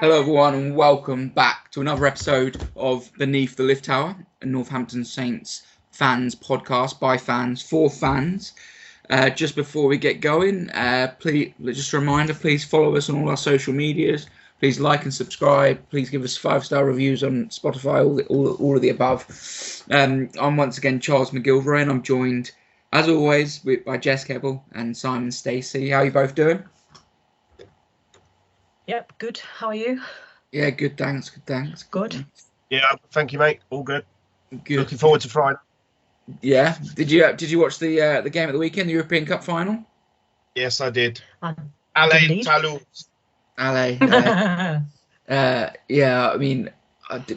Hello, everyone, and welcome back to another episode of Beneath the Lift Tower, a Northampton Saints fans podcast by fans for fans. Just before we get going, please, just a reminder, please follow us on all our social medias. Please like and subscribe. Please give us 5-star reviews on Spotify, all of the above. I'm once again Charles McGilvray, and I'm joined, as always, by Jess and Simon Stacey. How are you both doing? Yep, good. How are you? Yeah, good, thanks. Good. Yeah, thank you, mate. All good. Good. Looking forward to Friday. Yeah. Did you watch the game of the weekend, the European Cup final? Yes, I did. Indeed. Toulouse. Yeah, I mean,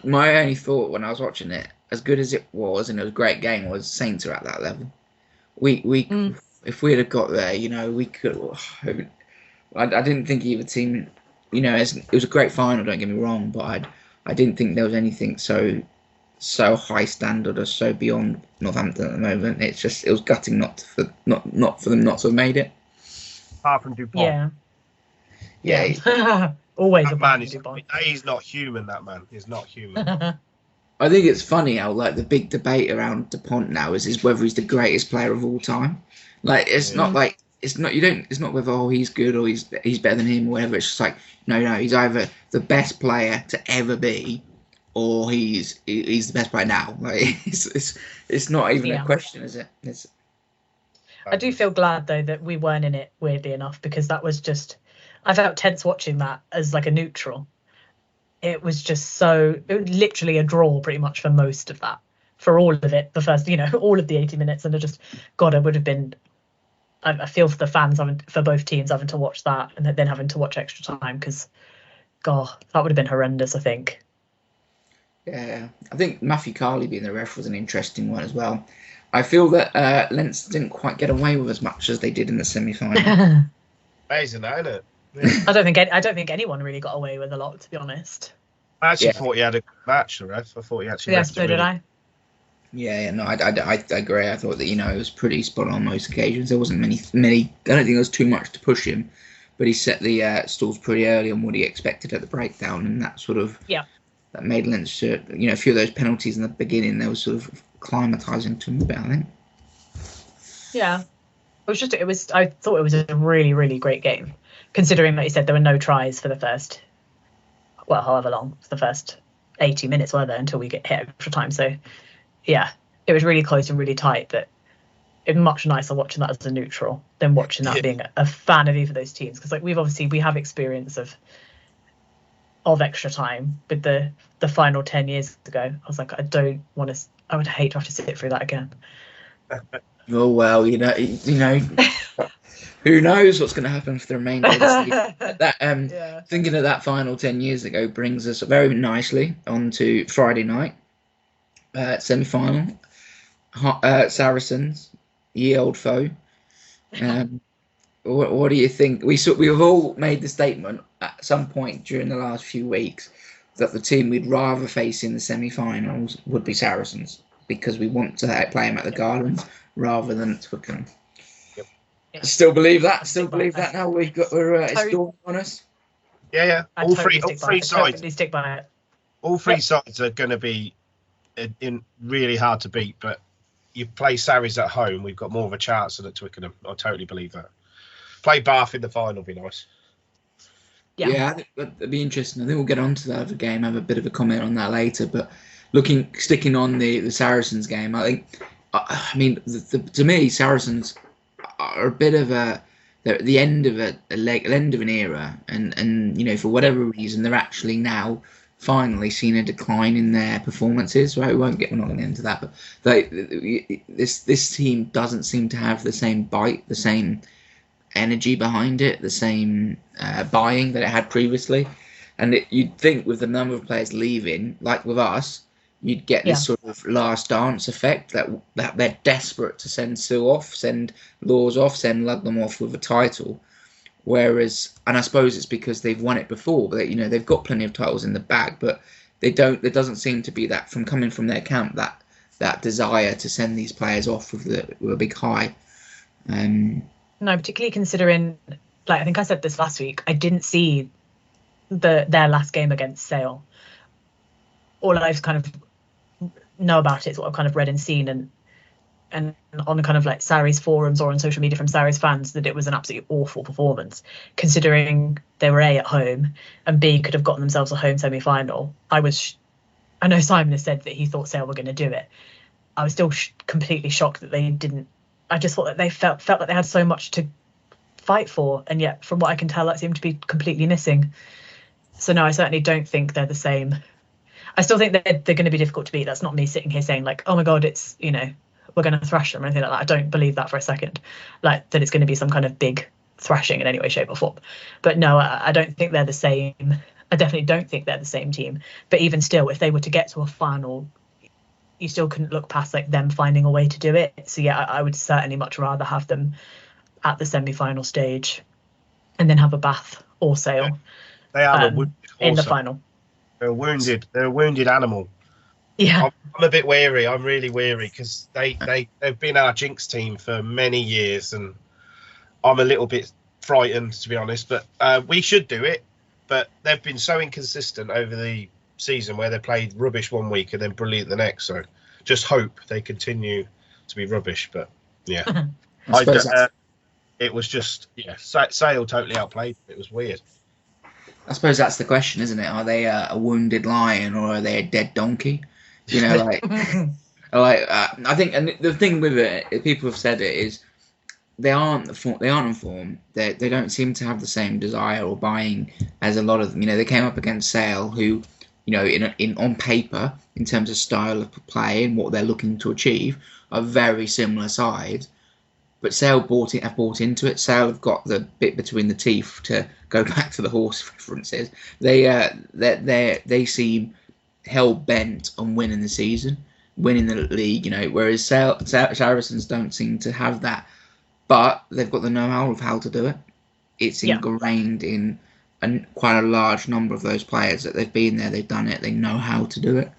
my only thought when I was watching it, as good as it was, and it was a great game, was Saints are at that level. If we had got there, we could. I didn't think either team, it was a great final. Don't get me wrong, but I didn't think there was anything so high standard or so beyond Northampton at the moment. It was gutting not for them not to have made it. Apart from Dupont. Yeah. Always that a man Dupont. He's not human. That man is not human. I think it's funny how the big debate around Dupont now is whether he's the greatest player of all time. It's not like it's not whether he's good or he's better than him or whatever. It's just like no, he's either the best player to ever be, or he's the best player now. Like it's not even a question, is it? I do feel glad though that we weren't in it, weirdly enough, because that was just, I felt tense watching that as like a neutral. It was literally a draw pretty much for most of that, for all of it, the first, all of the 80 minutes. And it would have been, I feel for the fans, for both teams having to watch that and then having to watch extra time, because, God, that would have been horrendous, I think. Yeah, I think Matthew Carley being the ref was an interesting one as well. I feel that Leinster didn't quite get away with as much as they did in the semi-final. Amazing, isn't it? I don't think anyone really got away with a lot, to be honest. I actually thought he had a good match, the ref. I thought he actually. Yes, so did I. Yeah, no, I agree. I thought that it was pretty spot on most occasions. There wasn't many. I don't think there was too much to push him, but he set the stalls pretty early on what he expected at the breakdown, and that sort of that made Leinster. A few of those penalties in the beginning, they were sort of acclimatising to him a bit, I think. Yeah, I thought it was a really, really great game, considering that you said there were no tries for the first, however long, the first 80 minutes were there until we get hit extra time. So, yeah, it was really close and really tight. But it's much nicer watching that as a neutral than watching that being a fan of either of those teams, because we have experience of extra time with the final 10 years ago. I was like, I would hate to have to sit through that again. Oh well, who knows what's going to happen for the remainder of the season. Thinking of that final 10 years ago brings us very nicely onto Friday night semi-final. Saracens, ye old foe. What do you think? We've all made the statement at some point during the last few weeks that the team we'd rather face in the semi-finals would be Saracens, because we want to play them at the Gardens rather than at Twickenham. Yep. Still believe that? Now we're Storm on us? Yeah. All three sides. Stick by it. All three sides are going to be in really hard to beat, but you play Sarries at home, we've got more of a chance than at Twickenham. I totally believe that. Play Bath in the final would be nice. Yeah, I think that'd be interesting. I think we'll get on to that other game, have a bit of a comment on that later. But sticking on the Saracens game, I mean, to me, Saracens are a bit of the end of end of an era, and for whatever reason, they're actually now finally seen a decline in their performances. Right, we're not going to get into that, but this team doesn't seem to have the same bite, the same energy behind it, the same buying that it had previously. And you'd think with the number of players leaving, like with us, you'd get this sort of last dance effect that they're desperate to send Sue off, send Laws off, send Ludlam off with a title. Whereas, and I suppose it's because they've won it before, but they've got plenty of titles in the bag, but they don't. There doesn't seem to be that coming from their camp, that desire to send these players off with a big high. No, particularly considering, like I think I said this last week, I didn't see their last game against Sale. All I've kind of know about it is what I've kind of read and seen, and on kind of like Sarri's forums or on social media from Sarri's fans, that it was an absolutely awful performance, considering they were A, at home, and B, could have gotten themselves a home semi-final. I know Simon has said that he thought Sale were going to do it. I was still completely shocked that they didn't. I just thought that they felt like they had so much to fight for, and yet from what I can tell, that seemed to be completely missing. So no, I certainly don't think they're the same. I still think they're going to be difficult to beat. That's not me sitting here saying like, oh my god, it's, you know, we're going to thrash them or anything like that. I don't believe that for a second, like that it's going to be some kind of big thrashing in any way, shape or form. But no, I don't think they're the same. I definitely don't think they're the same team. But even still, if they were to get to a final, you still couldn't look past like them finding a way to do it. So yeah, I would certainly much rather have them at the semi-final stage and then have a Bath or Sale in the final. They're wounded. They're a wounded animal. Yeah, I'm a bit wary. I'm really wary because they've been our jinx team for many years, and I'm a little bit frightened, to be honest. But we should do it. But they've been so inconsistent over the season, where they played rubbish one week and then brilliant the next. So just hope they continue to be rubbish. But yeah, it was just Sale totally outplayed. It was weird. I suppose that's the question, isn't it? Are they a wounded lion or are they a dead donkey? You know, I think, and the thing with it, people have said it, is they aren't in form. They don't seem to have the same desire or buying as a lot of them. You know, they came up against Sale, who, you know, in on paper, in terms of style of play and what they're looking to achieve, are very similar sides. But Sale have bought into it. Sale have got the bit between the teeth, to go back to the horse references. They seem hell bent on winning the season, winning the league. You know, whereas Saracens don't seem to have that. But they've got the know-how of how to do it. It's ingrained in quite a large number of those players that they've been there, they've done it, they know how to do it.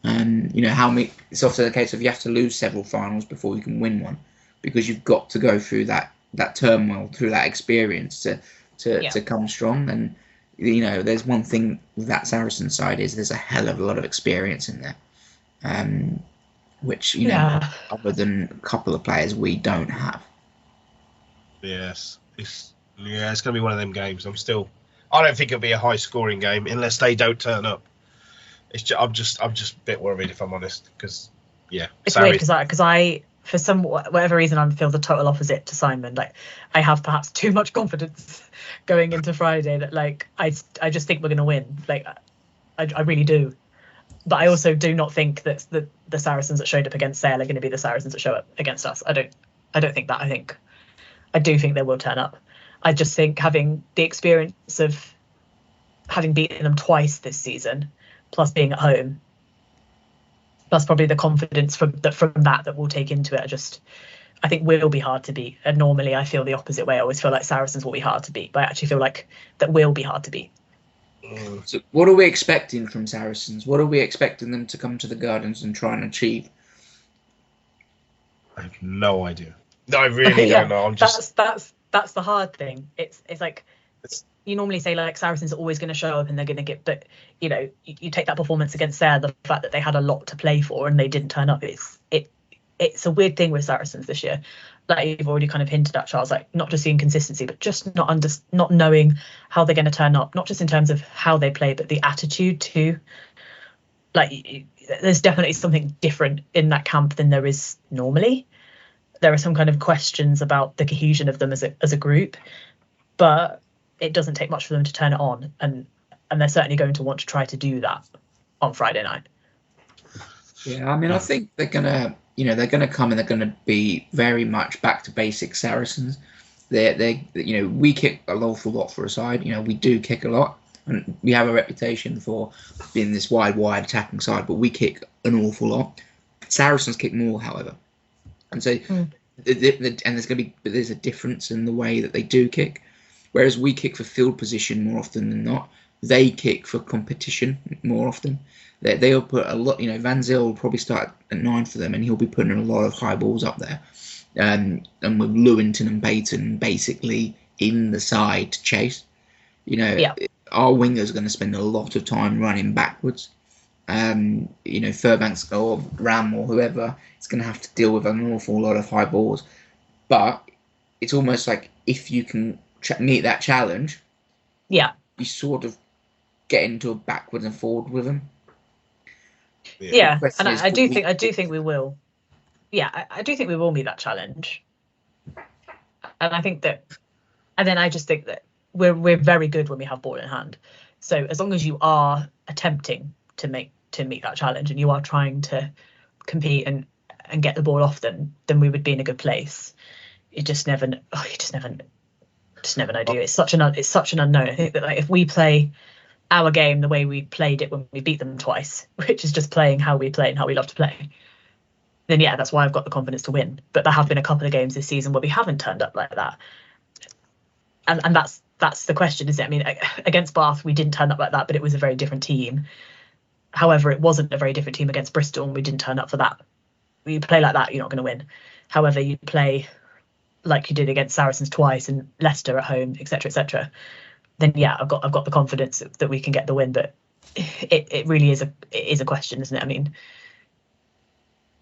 You know, it's often the case of you have to lose several finals before you can win one, because you've got to go through that turmoil, through that experience to come strong. And, you know, there's one thing with that Saracen side, is there's a hell of a lot of experience in there, which, you know, other than a couple of players, we don't have. Yes, it's going to be one of them games. I don't think it'll be a high scoring game unless they don't turn up. I'm just a bit worried, if I'm honest, because it's weird because I for some whatever reason I feel the total opposite to Simon. Like, I have perhaps too much confidence going into Friday that like I just think we're going to win. Like, I really do. But I also do not think that the Saracens that showed up against Sale are going to be the Saracens that show up against us. I don't think that. I do think they will turn up. I just think having the experience of having beaten them twice this season, plus being at home, plus probably the confidence from that we'll take into it, I think will be hard to beat. And normally I feel the opposite way. I always feel like Saracens will be hard to beat, but I actually feel like that will be hard to beat. So what are we expecting from Saracens? What are we expecting them to come to the Gardens and try and achieve? I have no idea. No, I really don't know. I'm just that's the hard thing. It's like you normally say like Saracens are always going to show up and they're going to get, but you know, you take that performance against Sale, the fact that they had a lot to play for and they didn't turn up. It's a weird thing with Saracens this year. Like you've already kind of hinted at, Charles, like not just the inconsistency, but just not knowing how they're going to turn up, not just in terms of how they play, but the attitude too. Like there's definitely something different in that camp than there is normally. There are some kind of questions about the cohesion of them as a group, but it doesn't take much for them to turn it on, and they're certainly going to want to try to do that on Friday night. Yeah, I mean, I think they're gonna come and they're gonna be very much back to basic Saracens. They we kick an awful lot for a side. You know, we do kick a lot, and we have a reputation for being this wide attacking side, but we kick an awful lot. Saracens kick more, however. And so, there's a difference in the way that they do kick. Whereas we kick for field position more often than not, they kick for competition more often. They'll put a lot. You know, Van Zyl will probably start at 9 for them, and he'll be putting a lot of high balls up there. And with Lewington and Payton basically in the side to chase. You know, our wingers are going to spend a lot of time running backwards. Furbanks or Ram or whoever is going to have to deal with an awful lot of high balls. But it's almost like if you can meet that challenge, you sort of get into a backwards and forward with them. Yeah, and I do think we will. Yeah, I do think we will meet that challenge. And I think that, and then I just think that we're very good when we have ball in hand. So as long as you are attempting to meet that challenge and you are trying to compete and get the ball off them, then we would be in a good place. You just never know, do you? It's such an unknown. I think that if we play our game the way we played it when we beat them twice, which is just playing how we play and how we love to play, then yeah, that's why I've got the confidence to win. But there have been a couple of games this season where we haven't turned up like that, and that's the question, isn't it? I mean, against Bath we didn't turn up like that, but it was a very different team. However, it wasn't a very different team against Bristol, and we didn't turn up for that. You play like that, you're not going to win. However, you play like you did against Saracens twice and Leicester at home, etc., then yeah, I've got the confidence that we can get the win. But it really is a question, isn't it? I mean,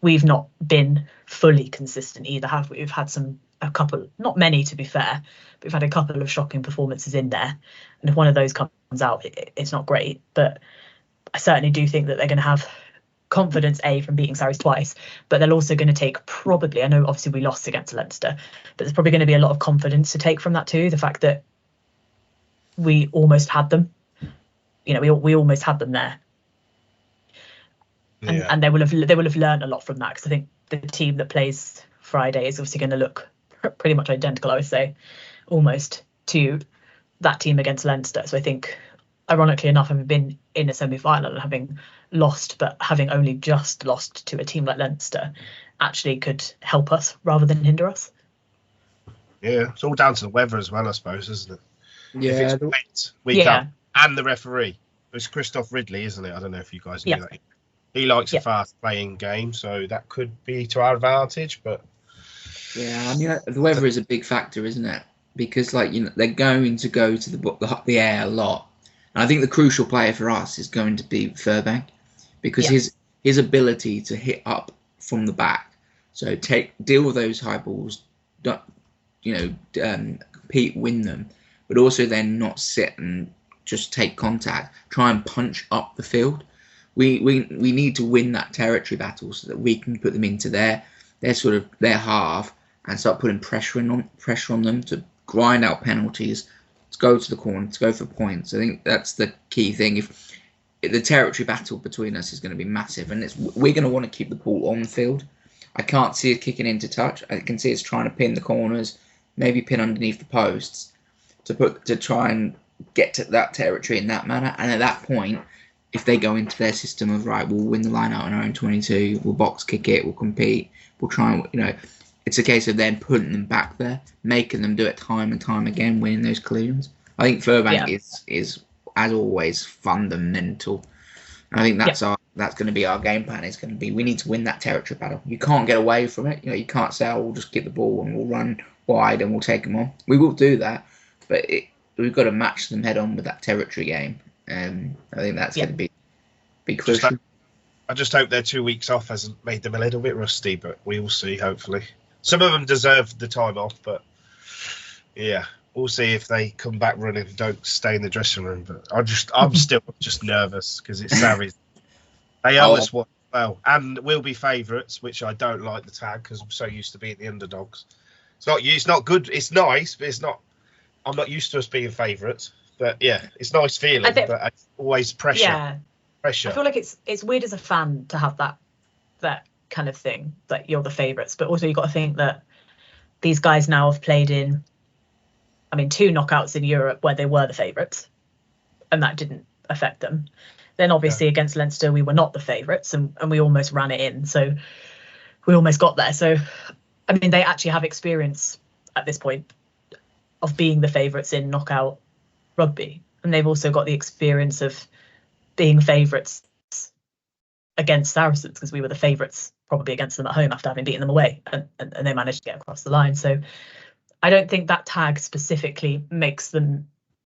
we've not been fully consistent either, have we? We've had a couple, not many to be fair, but we've had a couple of shocking performances in there. And if one of those comes out, it's not great. But I certainly do think that they're going to have confidence, from beating Sarries twice, but they're also going to take probably, I know obviously we lost against Leinster, but there's probably going to be a lot of confidence to take from that too. The fact that we almost had them, we almost had them there. And they will have learned a lot from that, because I think the team that plays Friday is obviously going to look pretty much identical, I would say, almost to that team against Leinster. So I think, ironically enough, having been in a semi-final and having lost, but having only just lost to a team like Leinster, actually could help us rather than hinder us. Yeah, it's all down to the weather as well, I suppose, isn't it? Yeah, if it's wet, we come, and the referee. It's Christoph Ridley, isn't it? I don't know if you guys knew that. He likes a fast-playing game, so that could be to our advantage. But yeah, I mean, the weather is a big factor, isn't it? Because they're going to go to the air a lot, and I think the crucial player for us is going to be Furbank, because his ability to hit up from the back, so deal with those high balls, compete, win them, but also then not sit and just take contact, try and punch up the field. We need to win that territory battle so that we can put them into their half and start putting pressure on them to grind out penalties, to go to the corner, to go for points. I think that's the key thing. If the territory battle between us is going to be massive, and we're going to want to keep the ball on the field. I can't see it kicking into touch. I can see it's trying to pin the corners, maybe pin underneath the posts to try and get to that territory in that manner. And at that point, if they go into their system of, right, we'll win the line out in our own 22, we'll box kick it, we'll compete, we'll try and, it's a case of then putting them back there, making them do it time and time again, winning those collisions. I think Furbank is, as always, fundamental. And I think that's going to be our game plan. It's going to be, we need to win that territory battle. You can't get away from it. You can't say, we'll just get the ball and we'll run wide and we'll take them on. We will do that, but we've got to match them head on with that territory game. I think that's going to be crucial. I just hope their 2 weeks off hasn't made them a little bit rusty, but we will see, hopefully. Some of them deserve the time off, but yeah, we'll see if they come back running and don't stay in the dressing room. But I'm still just nervous because it's Sarries. They owe us one well, and we'll be favourites, which I don't like the tag because I'm so used to being the underdogs. It's not good. It's nice, but it's not. I'm not used to us being favourites. But yeah, it's nice feeling, but it's always pressure. Yeah, pressure. I feel like it's weird as a fan to have that kind of thing, that you're the favourites, but also you've got to think that these guys now have played in, 2 knockouts in Europe where they were the favourites, and that didn't affect them. Then obviously against Leinster we were not the favourites, and we almost ran it in, so we almost got there. So they actually have experience at this point of being the favourites in knockout rugby, and they've also got the experience of being favourites against Saracens, because we were the favourites probably against them at home after having beaten them away, and they managed to get across the line. So I don't think that tag specifically makes them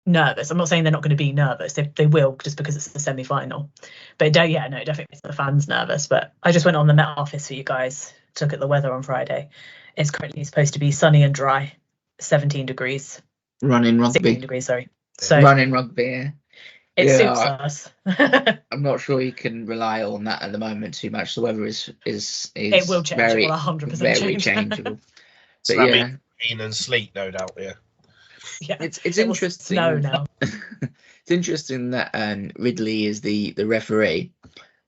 nervous. I'm not saying they're not going to be nervous. They will, just because it's the semi-final. But it definitely makes the fans nervous. But I just went on the Met Office for you guys to look at the weather on Friday. It's currently supposed to be sunny and dry, 17 degrees. Running rugby. 16 degrees, sorry. So running rugby, yeah. It suits us. I'm not sure you can rely on that at the moment too much. The weather is it will change. It will 100% very change. changeable. So that means rain and sleet, no doubt. Yeah, it's interesting. Snow now. It's interesting that Ridley is the referee.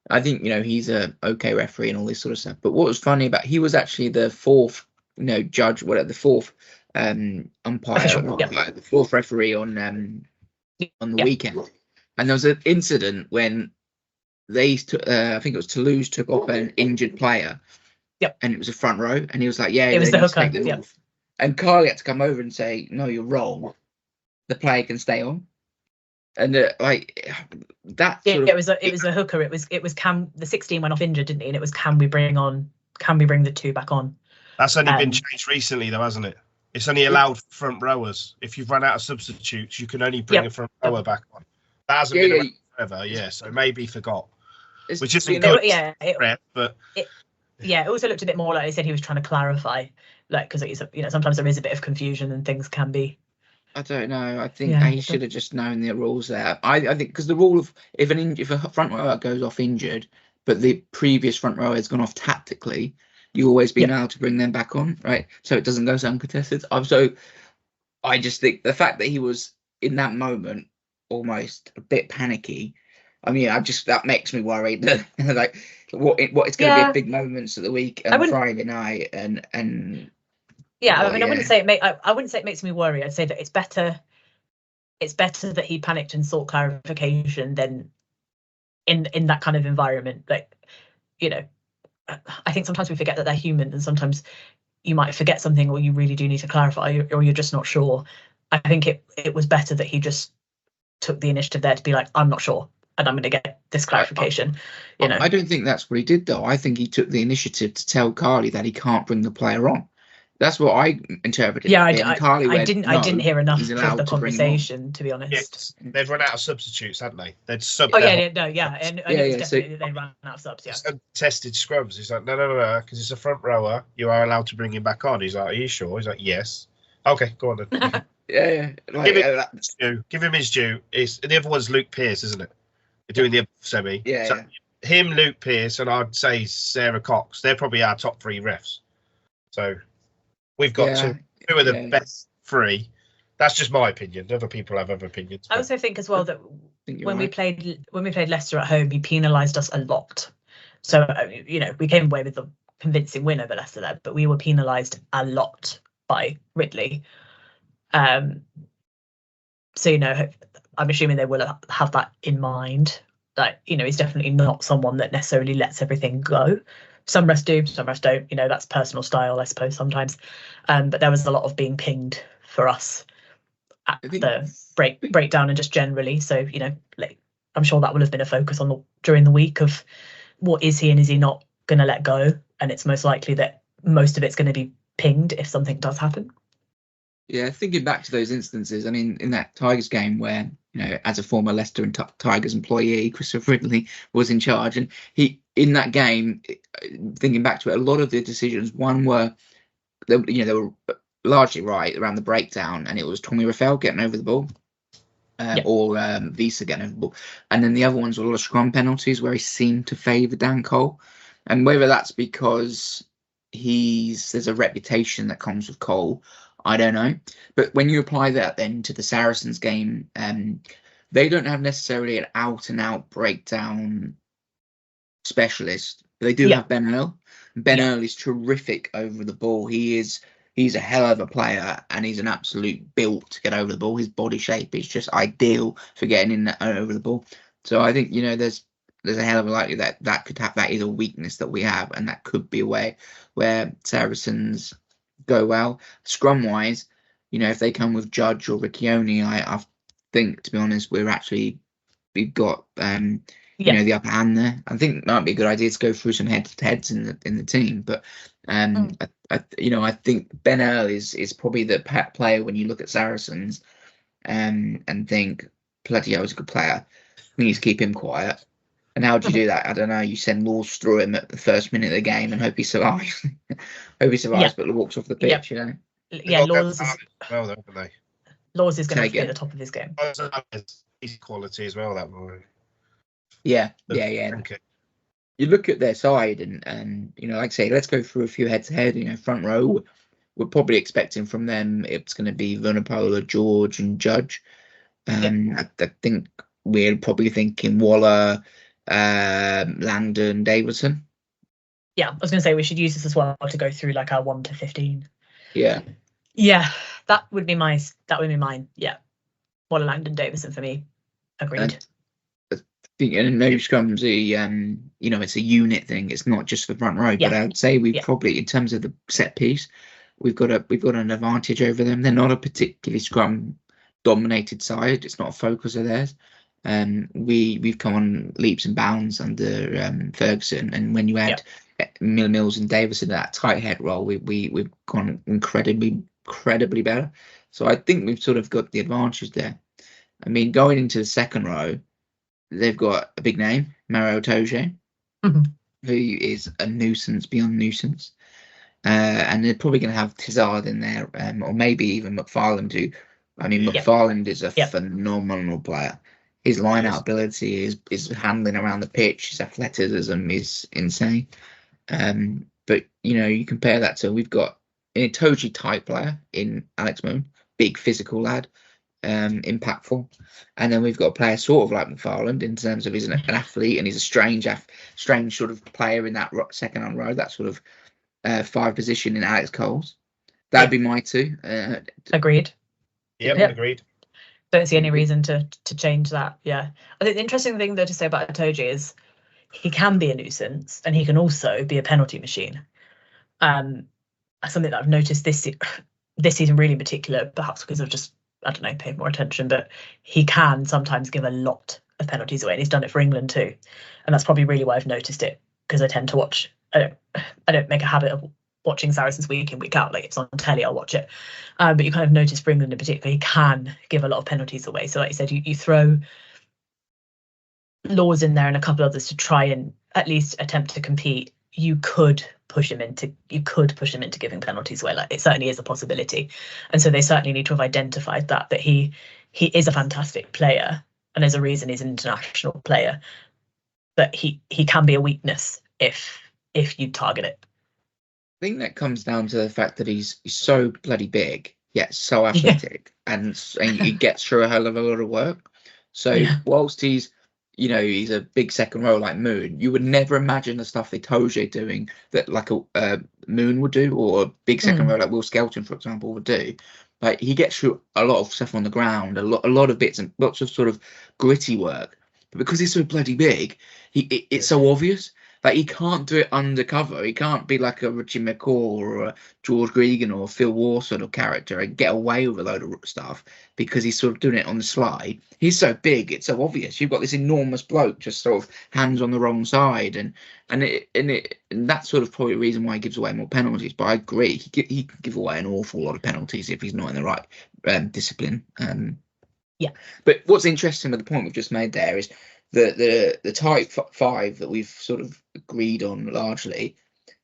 I think he's a okay referee and all this sort of stuff. But what was funny about he was actually the fourth judge, whatever, the fourth umpire, the fourth referee on the weekend. And there was an incident when they I think it was Toulouse took off an injured player. Yep. And it was a front row, and he was like, "Yeah, it was the hooker." Yep. And Carly had to come over and say, "No, you're wrong. The player can stay on." And like that. It was a hooker. It was the 16 went off injured, didn't he? And it was can we bring the 2 back on? That's only been changed recently, though, hasn't it? It's only allowed front rowers. If you've run out of substitutes, you can only bring a front rower back on. That hasn't been around forever, so maybe forgot. Which isn't good. But it also looked a bit more like he said he was trying to clarify, like, because sometimes there is a bit of confusion and things can be. I don't know. I think he should have just known the rules there. I think because the rule of if a front rower goes off injured, but the previous front rower has gone off tactically, you always be allowed to bring them back on, right? So it doesn't go so uncontested. I just think the fact that he was in that moment almost a bit panicky. I mean, that makes me worried that like what it's going to be big moments of the week and Friday night and. I wouldn't say it makes me worry. I'd say that it's better that he panicked and sought clarification than in that kind of environment. Like, I think sometimes we forget that they're human, and sometimes you might forget something, or you really do need to clarify, or you're just not sure. I think it was better that he just took the initiative there to be like, I'm not sure, and I'm going to get this clarification. I don't think that's what he did, though. I think he took the initiative to tell Carly that he can't bring the player on. That's what I interpreted. Yeah, I didn't hear enough of the conversation, to be honest. Yes, they've run out of substitutes, haven't they? They'd sub. Oh yeah, and it was definitely they ran out of subs. Yeah. Tested scrubs. He's like, no, because it's a front rower. You are allowed to bring him back on. He's like, are you sure? He's like, yes. Okay, go on then. Give him his due. The other one's Luke Pearce, isn't it? You're doing the semi. Yeah. So him, Luke Pearce, and I'd say Sarah Cox. They're probably our top 3 refs. So we've got two of the best 3. That's just my opinion. Other people have other opinions. I also think as well that when we played Leicester at home, he penalised us a lot. So we came away with a convincing win over Leicester there, but we were penalised a lot by Ridley. So I'm assuming they will have that in mind. That he's definitely not someone that necessarily lets everything go. Some refs do, some refs don't. That's personal style, I suppose, sometimes. But there was a lot of being pinged for us at the breakdown and just generally. So I'm sure that will have been a focus during the week of what is he and is he not going to let go. And it's most likely that most of it's going to be pinged if something does happen. Yeah, thinking back to those instances, I mean, in that Tigers game where, as a former Leicester and Tigers employee, Christopher Ridley was in charge, and in that game, thinking back to it, a lot of the decisions, they were largely right around the breakdown, and it was Tommy Rafael getting over the ball, or Visa getting over the ball, and then the other ones were a lot of scrum penalties where he seemed to favour Dan Cole, and whether that's because there's a reputation that comes with Cole, I don't know. But when you apply that then to the Saracens game, they don't have necessarily an out-and-out breakdown specialist. They do have Ben Earl. Ben Earl is terrific over the ball. He's a hell of a player, and he's an absolute built to get over the ball. His body shape is just ideal for getting in over the ball. So I think, there's a hell of a likelihood that is a weakness that we have, and that could be a way where Saracens go well. Scrum wise, if they come with Judge or Riccioni, I think, to be honest, we've got the upper hand there. I think it might be a good idea to go through some heads in the team, but I think Ben Earl is probably the player when you look at Saracens and think, bloody hell, he's a good player. We need to keep him quiet. And how do you do that? I don't know. You send Laws through him at the first minute of the game and hope he survives. But walks off the pitch, you know. Yeah, Laws is well, haven't they? Laws is going to have to be at the top of his game. He's quality as well, that boy. Yeah. Okay. You look at their side and you know, like I say, let's go through a few head-to-head. You know, front row, we're probably expecting from them it's going to be Vunipola, George, and Judge. I think we're probably thinking Waller, Landon, Davidson. Yeah, I was going to say we should use this as well to go through like our 1 to 15. Yeah, that would be mine. Yeah, Waller, Langdon, Davison for me. Agreed. I think no scrums, you know, it's a unit thing. It's not just the front row. But I'd say we probably, in terms of the set piece, we've got an advantage over them. They're not a particularly scrum dominated side. It's not a focus of theirs. We've come on leaps and bounds under Ferguson, and when you add Mills and Davis in that tight head role, we've gone incredibly better. So I think we've sort of got the advantage there. I mean, going into the second row, they've got a big name, Mario Toje, who is a nuisance beyond nuisance. And they're probably going to have Tizard in there, or maybe even McFarland, who, I mean, McFarland is a phenomenal player. His line-out ability, his handling around the pitch, his athleticism is insane. But, you know, you compare that to, we've got a Toji type player in Alex Moon, big physical lad, impactful. And then we've got a player sort of like McFarland in terms of he's an athlete, and he's a strange sort of player in that second row, that sort of 5 position in Alex Coles. That'd be my 2. Agreed. Yep, agreed. Don't see any reason to change that. Yeah, I think the interesting thing though to say about Itoje is he can be a nuisance and he can also be a penalty machine. Something that I've noticed this season really in particular, perhaps because I've just, I don't know, paid more attention, but he can sometimes give a lot of penalties away, and he's done it for England too. And that's probably really why I've noticed it, because I tend to watch. I don't make a habit of watching Saracens week in, week out. Like, it's on telly, I'll watch it. But you kind of notice for England in particular, he can give a lot of penalties away. So like you said, you throw Laws in there and a couple others to try and at least attempt to compete. You could push him into giving penalties away. Like, it certainly is a possibility. And so they certainly need to have identified that he is a fantastic player, and there's a reason he's an international player. But he can be a weakness if you target it. I think that comes down to the fact that he's so bloody big, yet so athletic, and he gets through a hell of a lot of work. So whilst he's a big second row like Moon, you would never imagine the stuff that Toje doing that like a Moon would do, or a big second row like Will Skelton, for example, would do. Like, he gets through a lot of stuff on the ground, a lot of bits and lots of sort of gritty work. But because he's so bloody big, it's so obvious. Like, he can't do it undercover. He can't be like a Richie McCaw or a George Gregan or a Phil Waugh sort of character and get away with a load of stuff because he's sort of doing it on the sly. He's so big, it's so obvious. You've got this enormous bloke just sort of hands on the wrong side, and that's sort of probably the reason why he gives away more penalties. But I agree, he can give away an awful lot of penalties if he's not in the right discipline. But what's interesting with the point we've just made there is the type 5 that we've sort of agreed on largely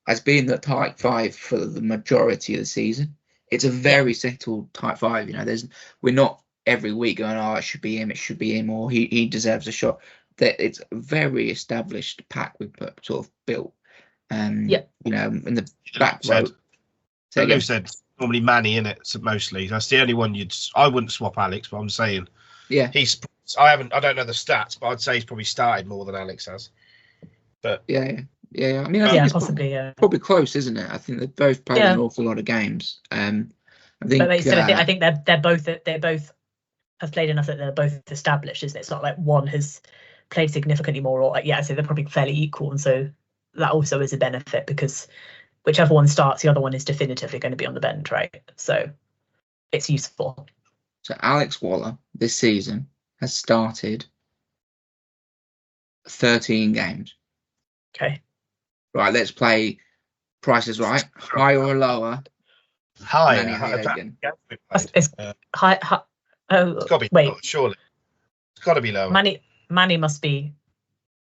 has been the type 5 for the majority of the season. It's a very settled type 5. You know, we're not every week going, it should be him, or he deserves a shot. That it's a very established pack we've sort of built. You know, in the back row. Lou said normally Manny in it, so mostly. That's the only one I wouldn't swap Alex, but I'm saying I don't know the stats, but I'd say he's probably started more than Alex has. But yeah. I mean, I think possibly, probably close, isn't it? I think they both played an awful lot of games. I think. But I think they both have played enough that they're both established, isn't it? It's not like one has played significantly more, or so they're probably fairly equal, and so that also is a benefit because whichever one starts, the other one is definitively going to be on the bench, right? So it's useful. So Alex Waller this season has started 13 games. Okay. Right, let's play Price is Right. Higher or lower? Higher. It's high. Oh, It's got to be wait. lower, surely. It's got to be lower. Manny must be.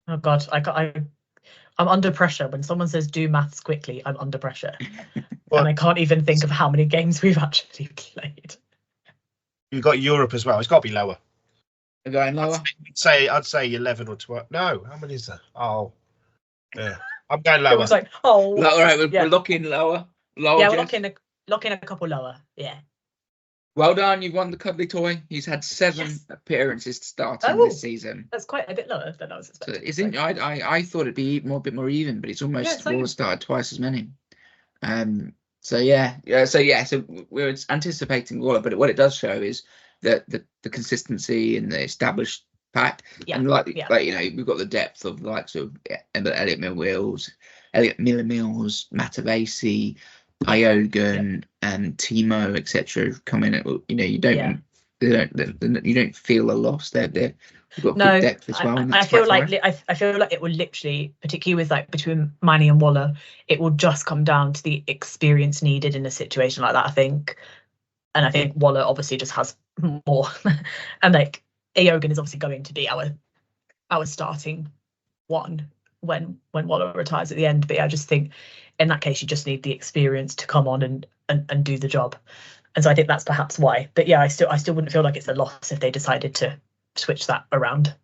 Oh God, I'm under pressure. When someone says do maths quickly, I'm under pressure, and I can't even think of how many games we've actually played. You've got Europe as well. It's got to be lower. We're going lower. I'd say 11 or 12. No, how many is that? Oh, yeah. I'm going lower. It was like, oh, All right, we're looking lower. Lower. Yeah, we're Jess. locking a couple lower. Yeah. Well done, you've won the cuddly toy. He's had 7 appearances starting this season. That's quite a bit lower than I was expecting. So isn't I thought it'd be a bit more even, but it's almost Waller started twice as many. So we're anticipating Waller, but what it does show is that the consistency in the established pack, and we've got the depth of the likes of Elliot Mills, Matavesi, Iogan and Timo, etc. come in. You don't feel a loss. They've got good depth as well. I feel like it will literally, particularly with like between Manny and Waller, it will just come down to the experience needed in a situation like that. I think Waller obviously just has more, and like Iogan is obviously going to be our starting one when Waller retires at the end. But I just think in that case you just need the experience to come on and do the job, and so I think that's perhaps why. But yeah, I still wouldn't feel like it's a loss if they decided to switch that around.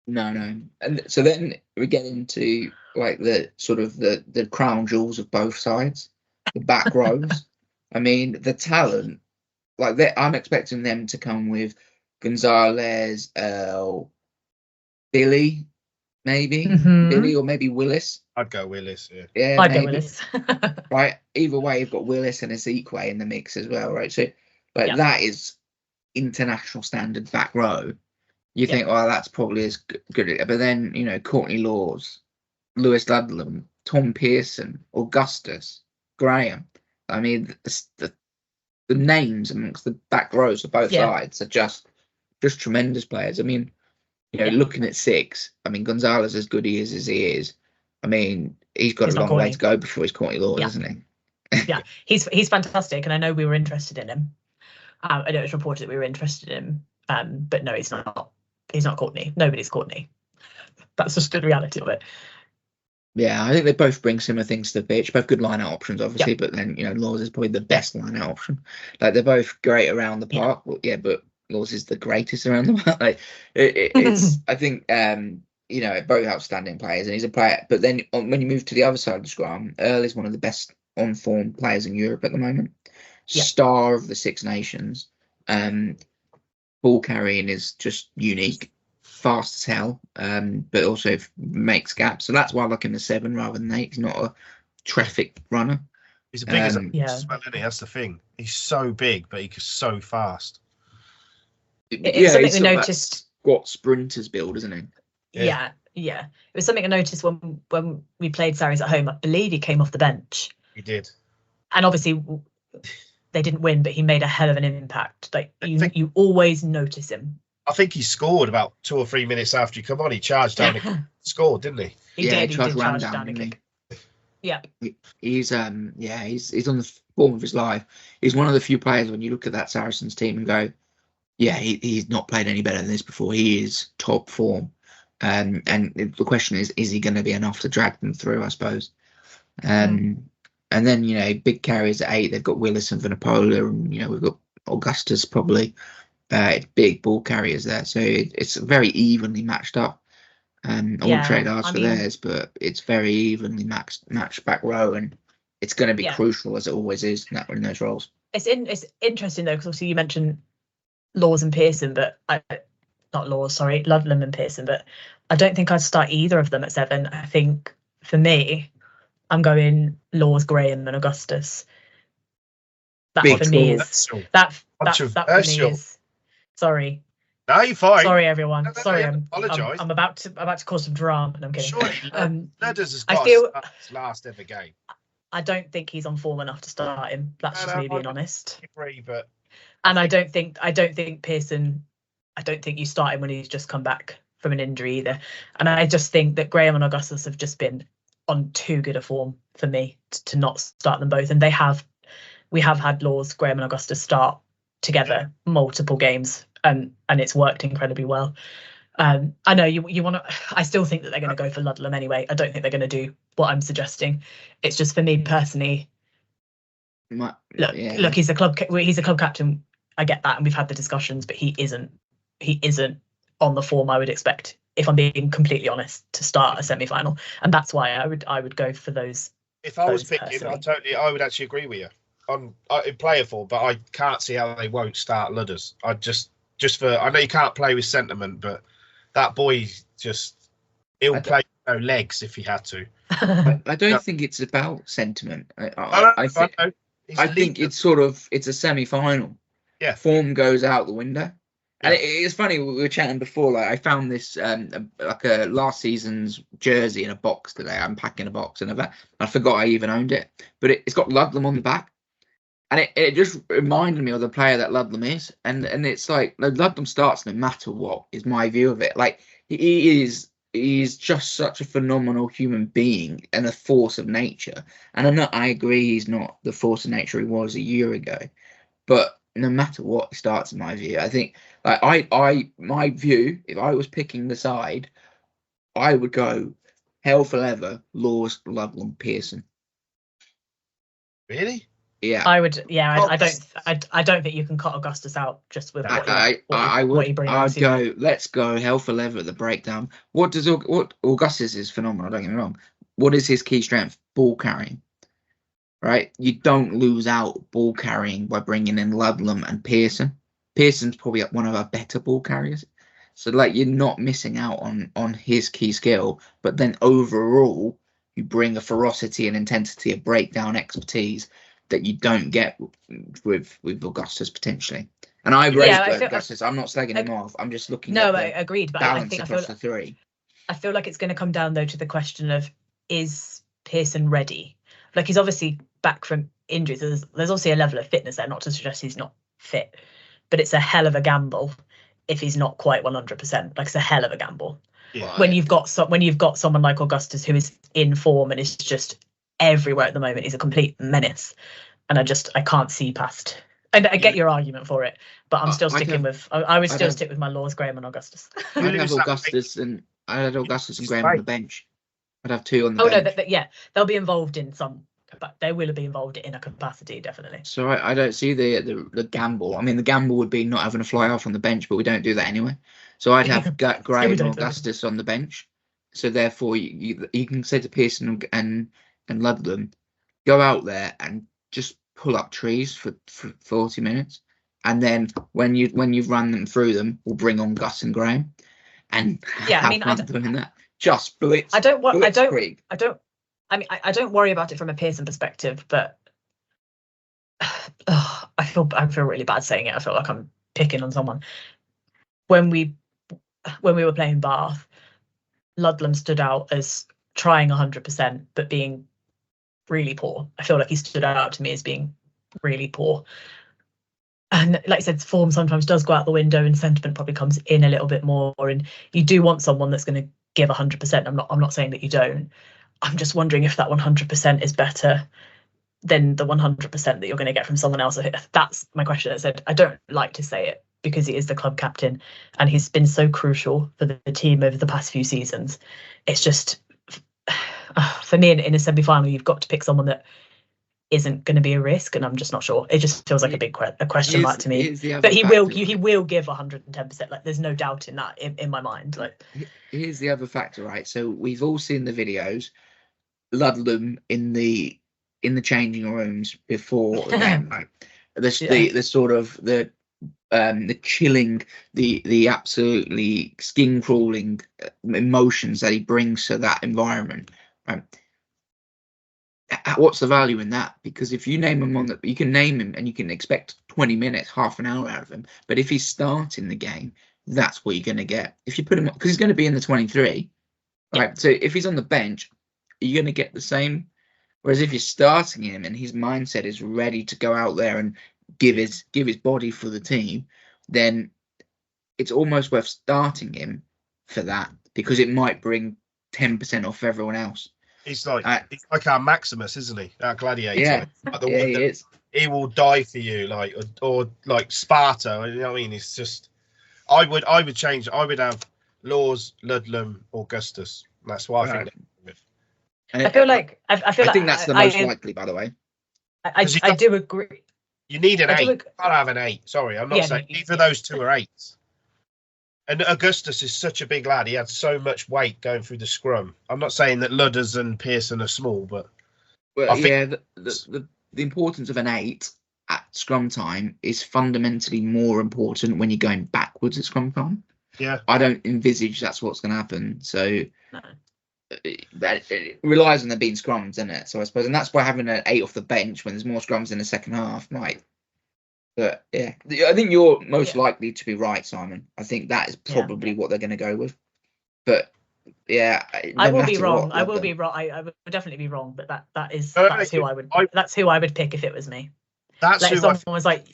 No, and so then we get into like the sort of the crown jewels of both sides, the back rows. I mean, the talent, like I'm expecting them to come with Gonzalez, Billy. Maybe Billy or maybe Willis. I'd go Willis. Yeah, I'd go Willis. Right. Either way, you've got Willis and Ezekiel in the mix as well, right? So, that is international standard back row. You think, well, that's probably as good. But then, Courtney Laws, Lewis Ludlam, Tom Pearson, Augustus, Graham. I mean, the names amongst the back rows of both sides are just tremendous players. I mean, looking at 6, I mean, Gonzalez, as good as he is, I mean, he's got a long way to go before he's Courtney Laws, isn't he? Yeah, he's fantastic, and I know we were interested in him. I know it's reported that we were interested in him, but no, he's not. He's not Courtney. Nobody's Courtney. That's just the reality of it. Yeah, I think they both bring similar things to the pitch. Both good line-out options, obviously, but then Laws is probably the best line-out option. Like they're both great around the park, but Laws is the greatest around the park. Like it's, I think, both outstanding players, and he's a player. But then when you move to the other side of the scrum, Earl is one of the best on-form players in Europe at the moment. Star of the Six Nations. Ball carrying is just unique, fast as hell, but also makes gaps. So that's why I like him as 7 rather than 8. He's not a traffic runner. He's as big as well, isn't he? That's the thing. He's so big, but he's so fast. It's something we noticed. What sprinters build, isn't he? Yeah. It was something I noticed when we played Sarries at home. I believe he came off the bench. He did, and obviously they didn't win, but he made a hell of an impact. Like you always notice him. I think he scored about 2 or 3 minutes after you come on. He charged down and scored, didn't he? He did charge down and kick. Yeah. He's on the form of his life. He's one of the few players when you look at that Saracens team and go, yeah, he's not played any better than this before. He is top form. And the question is he going to be enough to drag them through, I suppose? And then, big carriers at 8, they've got Willis and Vanapola, and, we've got Augustus probably, big ball carriers there. So it's very evenly matched up. I won't trade ours for theirs, but it's very evenly matched back row, and it's going to be crucial, as it always is, in those roles. It's interesting, though, because obviously you mentioned Laws and Pearson, but Ludlam and Pearson, but I don't think I'd start either of them at 7. I think, for me, I'm going Laws, Graham, and Augustus. That Big for me is that for me is. Sorry. No, you're fine. Sorry, everyone. No, Sorry, apologise. I'm about to cause some drama, and I'm kidding. Surely, Ledders has got his last ever game. I don't think he's on form enough to start him. That's just me being honest. Agree, but and I don't think Pearson. I don't think you start him when he's just come back from an injury either. And I just think that Graham and Augustus have just been on too good a form for me to not start them both. And we have had Laws, Graham and Augustus start together multiple games, and it's worked incredibly well. I know you want to. I still think that they're going to go for Ludlam anyway. I don't think they're going to do what I'm suggesting. It's just for me personally. Look, he's a club captain. I get that, and we've had the discussions, but he isn't on the form I would expect, if I'm being completely honest, to start a semi-final, and that's why I would go for those. If I was picking, I would actually agree with you on in player form, but I can't see how they won't start Ludders. I just for I know you can't play with sentiment, but that boy he'll play no legs if he had to. I don't think it's about sentiment. I think it's it's a semi-final. Yeah, form goes out the window. And it's funny, we were chatting before, like I found this like a last season's jersey in a box today. I'm packing a box and I forgot I even owned it, but it's got Ludlam on the back, and it just reminded me of the player that Ludlam is, and it's like Ludlam starts no matter what, is my view of it. Like he's just such a phenomenal human being and a force of nature, and I agree he's not the force of nature he was a year ago, but no matter what, he starts in my view. I think, like my view, if I was picking the side, I would go hell for leather, Laws, Ludlam, Pearson. Really? Yeah. I would. Yeah, I don't think you can cut Augustus out just with what he brings. I'd go. Let's go hell for leather at the breakdown. What Augustus is phenomenal. Don't get me wrong. What is his key strength? Ball carrying. Right, you don't lose out ball carrying by bringing in Ludlam and Pearson. Pearson's probably one of our better ball carriers, so like you're not missing out on his key skill. But then overall, you bring a ferocity and intensity, a breakdown expertise that you don't get with Augustus potentially. And I raised Augustus. I'm not slagging him off. I'm just looking. No, I agreed. But balance across the three. I feel like it's going to come down though to the question of, is Pearson ready? Like he's obviously back from injuries. There's obviously a level of fitness there, not to suggest he's not fit, but it's a hell of a gamble if he's not quite 100%. Like it's a hell of a gamble. Yeah. When you've got someone like Augustus who is in form and is just everywhere at the moment. He's a complete menace, and I can't see past. And I get your argument for it, but I'm still sticking with. I would still stick with my Laws, Graham, and Augustus. I'd have Augustus and Graham on the bench. I'd have two on the bench. No, they'll be involved in some, but they will be involved in a capacity, definitely. So I don't see the gamble. I mean, the gamble would be not having a fly off on the bench, but we don't do that anyway. So I'd have Graham and Augustus on the bench. So therefore, you can say to Pearson and Ludlam, go out there and just pull up trees for 40 minutes, and then when you've run them through them, we'll bring on Gus and Graham, and have fun doing that. Just blitz. I don't worry about it from a Pearson perspective, but I feel really bad saying it. I feel like I'm picking on someone. When we were playing Bath, Ludlam stood out as trying 100%, but being really poor. I feel like he stood out to me as being really poor. And like I said, form sometimes does go out the window, and sentiment probably comes in a little bit more. And you do want someone that's going to give 100%. I'm not saying that you don't. I'm just wondering if that 100% is better than the 100% that you're going to get from someone else. That's my question. I said I don't like to say it because he is the club captain and he's been so crucial for the team over the past few seasons. It's just for me in a semi-final, you've got to pick someone that isn't going to be a risk, and I'm just not sure. It just feels like a question mark to me. But he will give 110%. Like there's no doubt in that in my mind. Like here's the other factor, right? So we've all seen the videos, Ludlam in the changing rooms before the game, right? The sort of the chilling, the absolutely skin crawling emotions that he brings to that environment, right? What's the value in that? Because if you name him you can name him and you can expect 20 minutes, half an hour out of him. But if he's starting the game, that's what you're going to get. If you put him, because he's going to be in the 23, right? So if he's on the bench, you're going to get the same. Whereas if you're starting him and his mindset is ready to go out there and give his body for the team, then it's almost worth starting him for that, because it might bring 10% off everyone else. He's like our Maximus, isn't he? Our gladiator. Yeah, he is. he will die for you, like or like Sparta. You know what I mean? It's just I would change. I would have Laws, Ludlam, Augustus. That's what I think. I feel like I think that's the most likely, by the way. I do agree. You need an 8. You can't have an 8. Sorry, I'm not saying either of those two are 8s. And Augustus is such a big lad. He had so much weight going through the scrum. I'm not saying that Ludders and Pearson are small, but I think the importance of an 8 at scrum time is fundamentally more important when you're going backwards at scrum time. Yeah, I don't envisage that's what's going to happen. So it relies on there being scrums, isn't it? So I suppose, and that's why having an 8 off the bench when there's more scrums in the second half might. But yeah, I think you're most likely to be right, Simon. I think that is probably what they're going to go with. But yeah, I will be wrong. I will be wrong. I would definitely be wrong. But that's who I would. That's who I would pick if it was me. That's like who someone was like.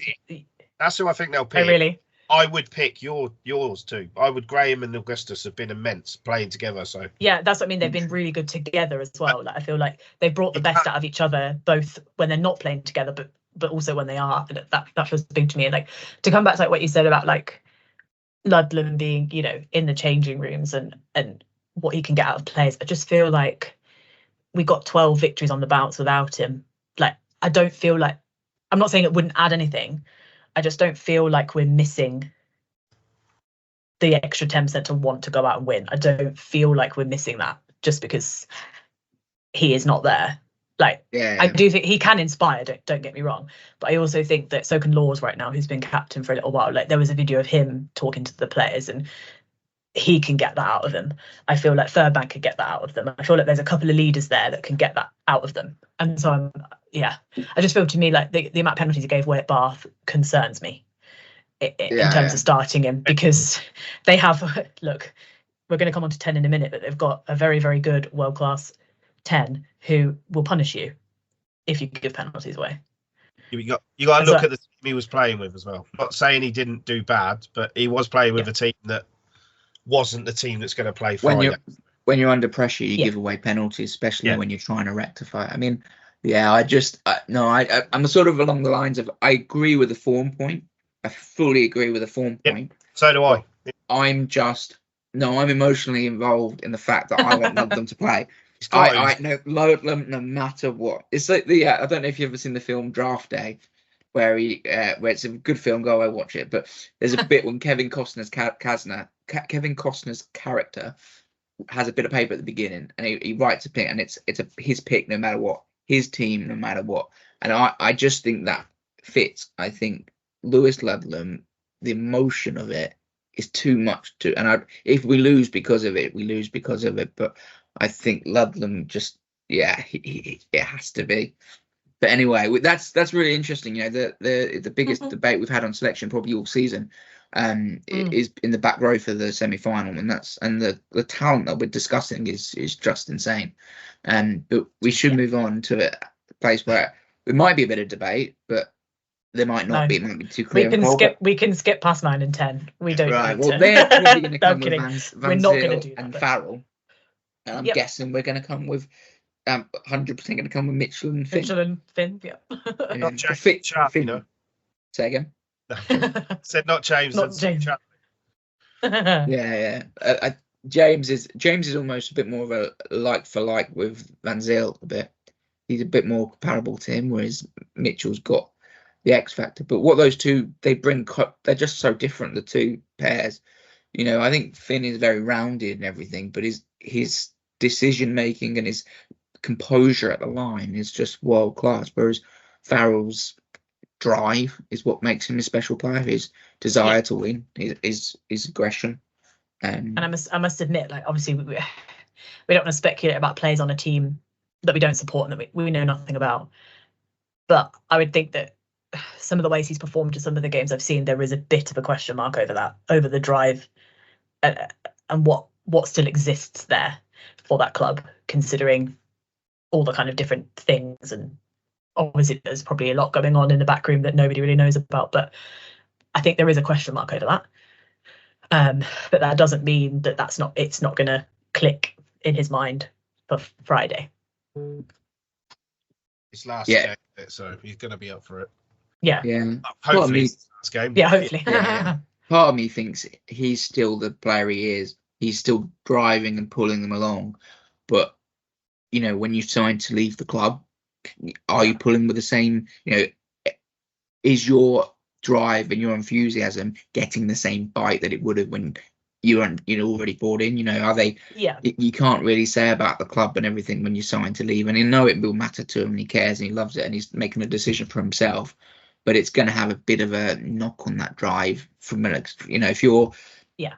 That's who I think they'll pick. Oh, really? I would pick yours too. I would. Graham and Augustus have been immense playing together. So yeah, that's what I mean. They've been really good together as well. Like I feel like they've brought the best out of each other, both when they're not playing together, but also when they are. That feels big to me. And like to come back to like what you said about like Ludlam being, in the changing rooms and what he can get out of players. I just feel like we got 12 victories on the bounce without him. Like I don't feel like, I'm not saying it wouldn't add anything. I just don't feel like we're missing the extra 10% to want to go out and win. I don't feel like we're missing that just because he is not there. Like, I do think he can inspire, don't get me wrong. But I also think that so can Laws right now, who's been captain for a little while. Like there was a video of him talking to the players and he can get that out of them. I feel like Furbank could get that out of them. I feel like there's a couple of leaders there that can get that out of them. And so I just feel to me like the amount of penalties he gave away at Bath concerns me in terms of starting him, because they have, look, we're going to come on to 10 in a minute, but they've got a very, very good world-class 10 who will punish you if you give penalties away. You got to look at the team he was playing with as well. I'm not saying he didn't do bad, but he was playing with a team that wasn't the team that's going to play Friday. When you're under pressure, you give away penalties, especially when you're trying to rectify. I mean, I'm sort of along the lines of I agree with the form point. I fully agree with the form point. So do I. I'm emotionally involved in the fact that I want them to play. I load them no matter what. It's like I don't know if you've ever seen the film Draft Day, where it's a good film. Go away, watch it. But there's a bit when Kevin Costner's character has a bit of paper at the beginning, and he writes a pick, and it's his pick no matter what, his team no matter what. And I just think that fits. I think Lewis Ludlam, the emotion of it is too much if we lose because of it, we lose because of it. But I think Ludlam just it has to be. But anyway, that's really interesting. The biggest debate we've had on selection probably all season is in the back row for the semi-final, and the talent that we're discussing is just insane. But we should move on to a place where there might be a bit of debate, but there might not be. It might be too clear. We can skip past 9 and 10. We don't. Right. Need well, they're probably going to come with We're not going to do that. And Farrell. And I'm guessing we're going to come with 100% going to come with Mitchell and Finn. Not James. Finn. Say again. Said not James. Not James. James is almost a bit more of a like for like with Van Zyl a bit. He's a bit more comparable to him, whereas Mitchell's got the X factor. But what those two they bring, they're just so different. The two pairs, I think Finn is very rounded and everything, but his decision making and his composure at the line is just world class. Whereas Farrell's drive is what makes him a special player. His desire to win, his aggression. And I must admit, like obviously we don't want to speculate about players on a team that we don't support and that we know nothing about. But I would think that some of the ways he's performed in some of the games I've seen, there is a bit of a question mark over the drive, and what still exists there for that club, considering all the kind of different things. And obviously there's probably a lot going on in the back room that nobody really knows about, but I think there is a question mark over that. But that doesn't mean that it's not going to click in his mind for Friday. It's last game. it, so he's going to be up for it. Yeah. Hopefully, it's this game. Yeah, hopefully. Part of me thinks he's still the player he is. He's still driving and pulling them along. But, when you sign to leave the club, are you pulling with the same, is your drive and your enthusiasm getting the same bite that it would have when you're already bought in? Are they? Yeah. You can't really say about the club and everything when you sign to leave, and you know it will matter to him, and he cares and he loves it, and he's making a decision for himself. But it's going to have a bit of a knock on that drive from if you're,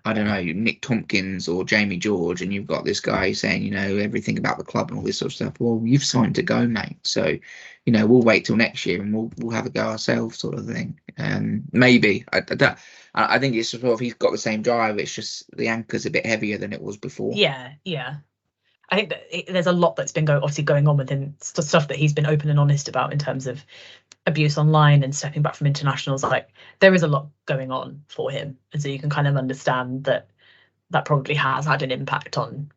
I don't know, Nick Tompkins or Jamie George, and you've got this guy saying, everything about the club and all this sort of stuff. Well, you've signed to go, mate. So, we'll wait till next year and we'll have a go ourselves, sort of thing. Maybe I think it's sort of he's got the same drive. It's just the anchor's a bit heavier than it was before. Yeah. I think that there's a lot that's been going on with him, stuff that he's been open and honest about in terms of abuse online and stepping back from internationals. Like, there is a lot going on for him, and so you can kind of understand that probably has had an impact on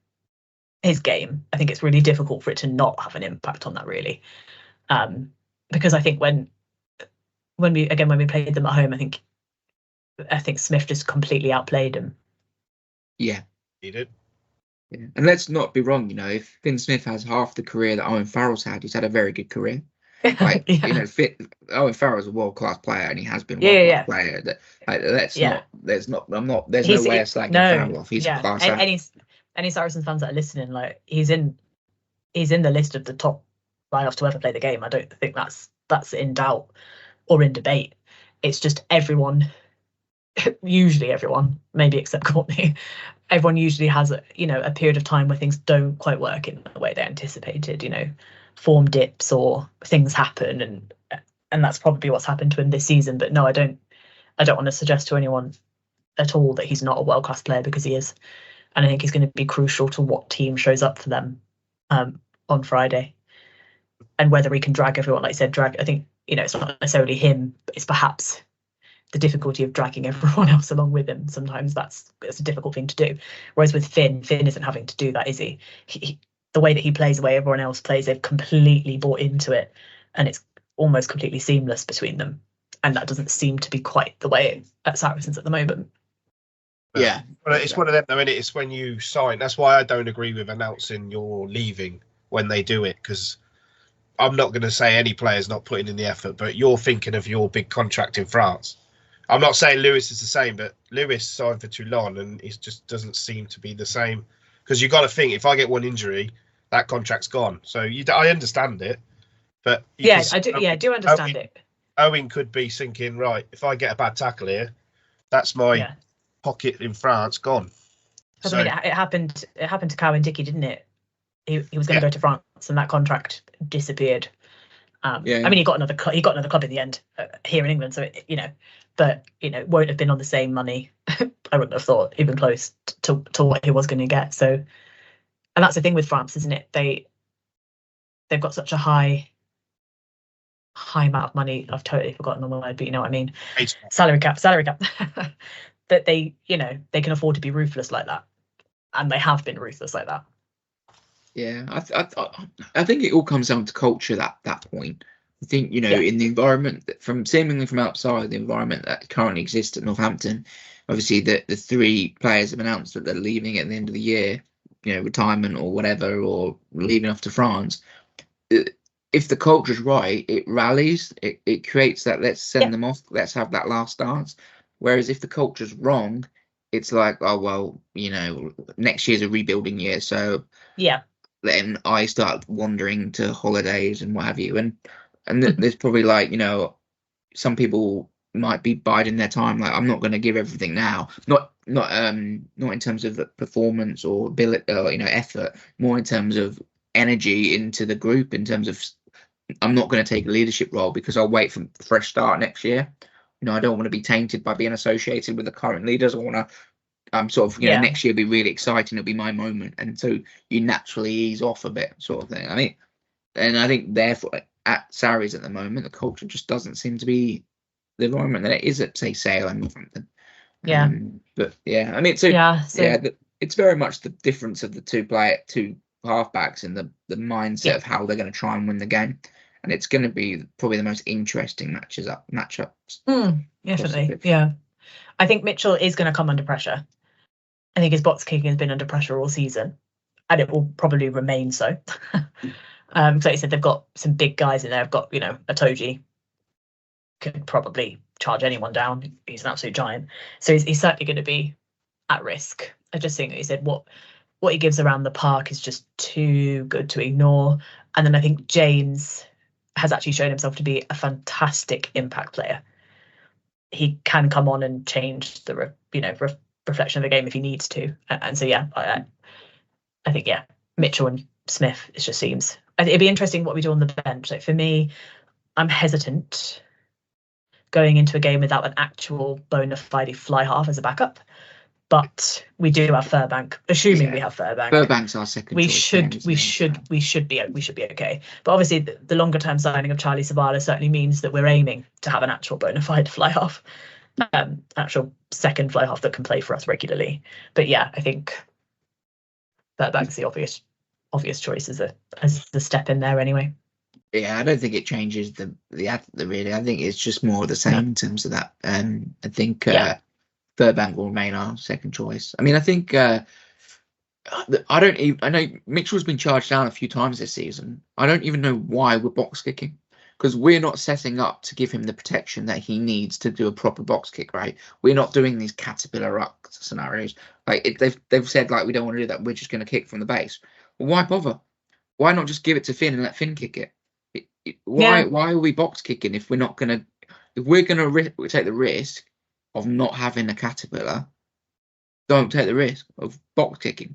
his game. I think it's really difficult for it to not have an impact on that, really, because I think when we played them at home, I think Smith just completely outplayed him. Yeah, he did. Yeah. And let's not be wrong, if Finn Smith has half the career that Owen Farrell's had, he's had a very good career. Like, Owen Farrell's a world-class player, and he has been a world-class player. There's no way of slagging Farrell off. He's a class act. Any Saracens fans that are listening, like, he's in the list of the top lineups to ever play the game. I don't think that's in doubt or in debate. It's just usually everyone, maybe except Courtney, everyone usually has a period of time where things don't quite work in the way they anticipated. Form dips or things happen, and that's probably what's happened to him this season. But no, I don't want to suggest to anyone at all that he's not a world-class player, because he is, and I think he's going to be crucial to what team shows up for them on Friday, and whether he can drag everyone. Like I said, I think it's not necessarily him, but it's perhaps the difficulty of dragging everyone else along with him. Sometimes that's a difficult thing to do. Whereas with Finn isn't having to do that, is he? The way that he plays, the way everyone else plays, they've completely bought into it, and it's almost completely seamless between them. And that doesn't seem to be quite the way at Saracens at the moment. Yeah. Well, it's one of them, though, isn't it? It's when you sign. That's why I don't agree with announcing you're leaving when they do it, because I'm not going to say any player's not putting in the effort, but you're thinking of your big contract in France. I'm not saying Lewis is the same, but Lewis signed for Toulon, and it just doesn't seem to be the same. Because you've got to think, if I get one injury, that contract's gone. So I understand it, but I do understand it. Owen could be thinking, right, if I get a bad tackle here, that's my pocket in France gone. So, it happened to Cowan Dickey, didn't it? He was going to go to France, and that contract disappeared. I mean, he got another club in the end here in England. So but won't have been on the same money. I wouldn't have thought even close to what he was going to get. So, and that's the thing with France, isn't it? They've got such a high amount of money. I've totally forgotten the word, but you know what I mean. Salary cap. That they can afford to be ruthless like that, and they have been ruthless like that. Yeah, I think it all comes down to culture at that point. I think, in the environment, seemingly from outside the environment that currently exists at Northampton, obviously the three players have announced that they're leaving at the end of the year, retirement or whatever, or leaving off to France. If the culture's right, it rallies, it creates that, let's send them off, let's have that last dance. Whereas if the culture's wrong, it's like, oh, well, next year's a rebuilding year. So then I start wandering to holidays and what have you. And there's probably some people might be biding their time. Like, I'm not going to give everything now. Not in terms of performance or ability, effort. More in terms of energy into the group. In terms of, I'm not going to take a leadership role because I'll wait for a fresh start next year. I don't want to be tainted by being associated with the current leaders. I want to. Next year will be really exciting. It'll be my moment, and so you naturally ease off a bit, sort of thing. I mean, and I think therefore at Sarries at the moment, the culture just doesn't seem to be the environment that it is at, say, Sale and Northampton. But I mean, it's very much the difference of the two halfbacks and the mindset of how they're going to try and win the game. and it's going to be probably the most interesting matchups. Definitely, yeah. I think Mitchell is going to come under pressure. I think his box kicking has been under pressure all season, and it will probably remain so. Like you said, they've got some big guys in there. I've got, Atoji could probably charge anyone down. He's an absolute giant. So he's certainly going to be at risk. I just think, he said, what he gives around the park is just too good to ignore. And then I think James has actually shown himself to be a fantastic impact player. He can come on and change the reflection of the game if he needs to. And so I think Mitchell and Smith, it just seems it'd be interesting what we do on the bench. Like for me, I'm hesitant going into a game without an actual bona fide fly half as a backup. But we do have Furbank, assuming we have Furbank. Furbank's our second choice. We should be okay. But obviously, the longer term signing of Charlie Zavala certainly means that we're aiming to have an actual bona fide fly half, actual second fly half that can play for us regularly. But yeah, I think Furbank's the obvious choice as the step in there anyway. Yeah, I don't think it changes the really. I think it's just more of the same in terms of that. I think. Furbank will remain our second choice. I mean, I think I know Mitchell's been charged down a few times this season. I don't even know why we're box kicking, because we're not setting up to give him the protection that he needs to do a proper box kick, right? We're not doing these caterpillar ruck scenarios. Like they've said, like, we don't want to do that. We're just going to kick from the base. Well, why bother? Why not just give it to Finn and let Finn kick it? Why are we box kicking if we're not going to? If we're going to take the risk of not having a caterpillar, don't take the risk of box kicking.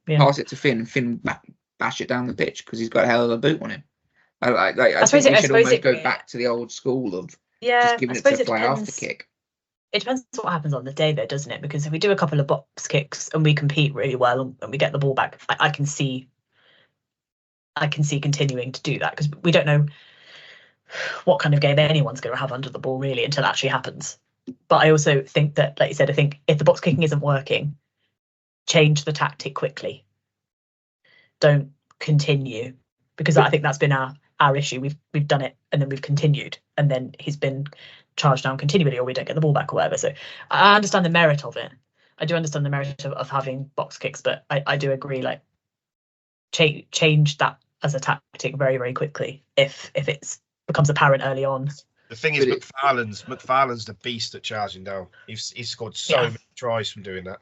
Pass it to Finn, and Finn bash it down the pitch because he's got a hell of a boot on him. I think we should almost go back to the old school of just giving it to fly after kick. It depends what happens on the day, though, doesn't it? Because if we do a couple of box kicks and we compete really well and we get the ball back, I can see continuing to do that, because we don't know what kind of game anyone's going to have under the ball really until it actually happens. But I also think that, like you said, I think if the box kicking isn't working, change the tactic quickly. Don't continue, because I think that's been our issue. We've done it and then we've continued, and then he's been charged down continually, or we don't get the ball back or whatever. So I understand the merit of it. I do understand the merit of having box kicks, but I do agree, like, change that as a tactic very, very quickly if it becomes apparent early on. The thing is, McFarlane's the beast at charging down. He's scored so many tries from doing that.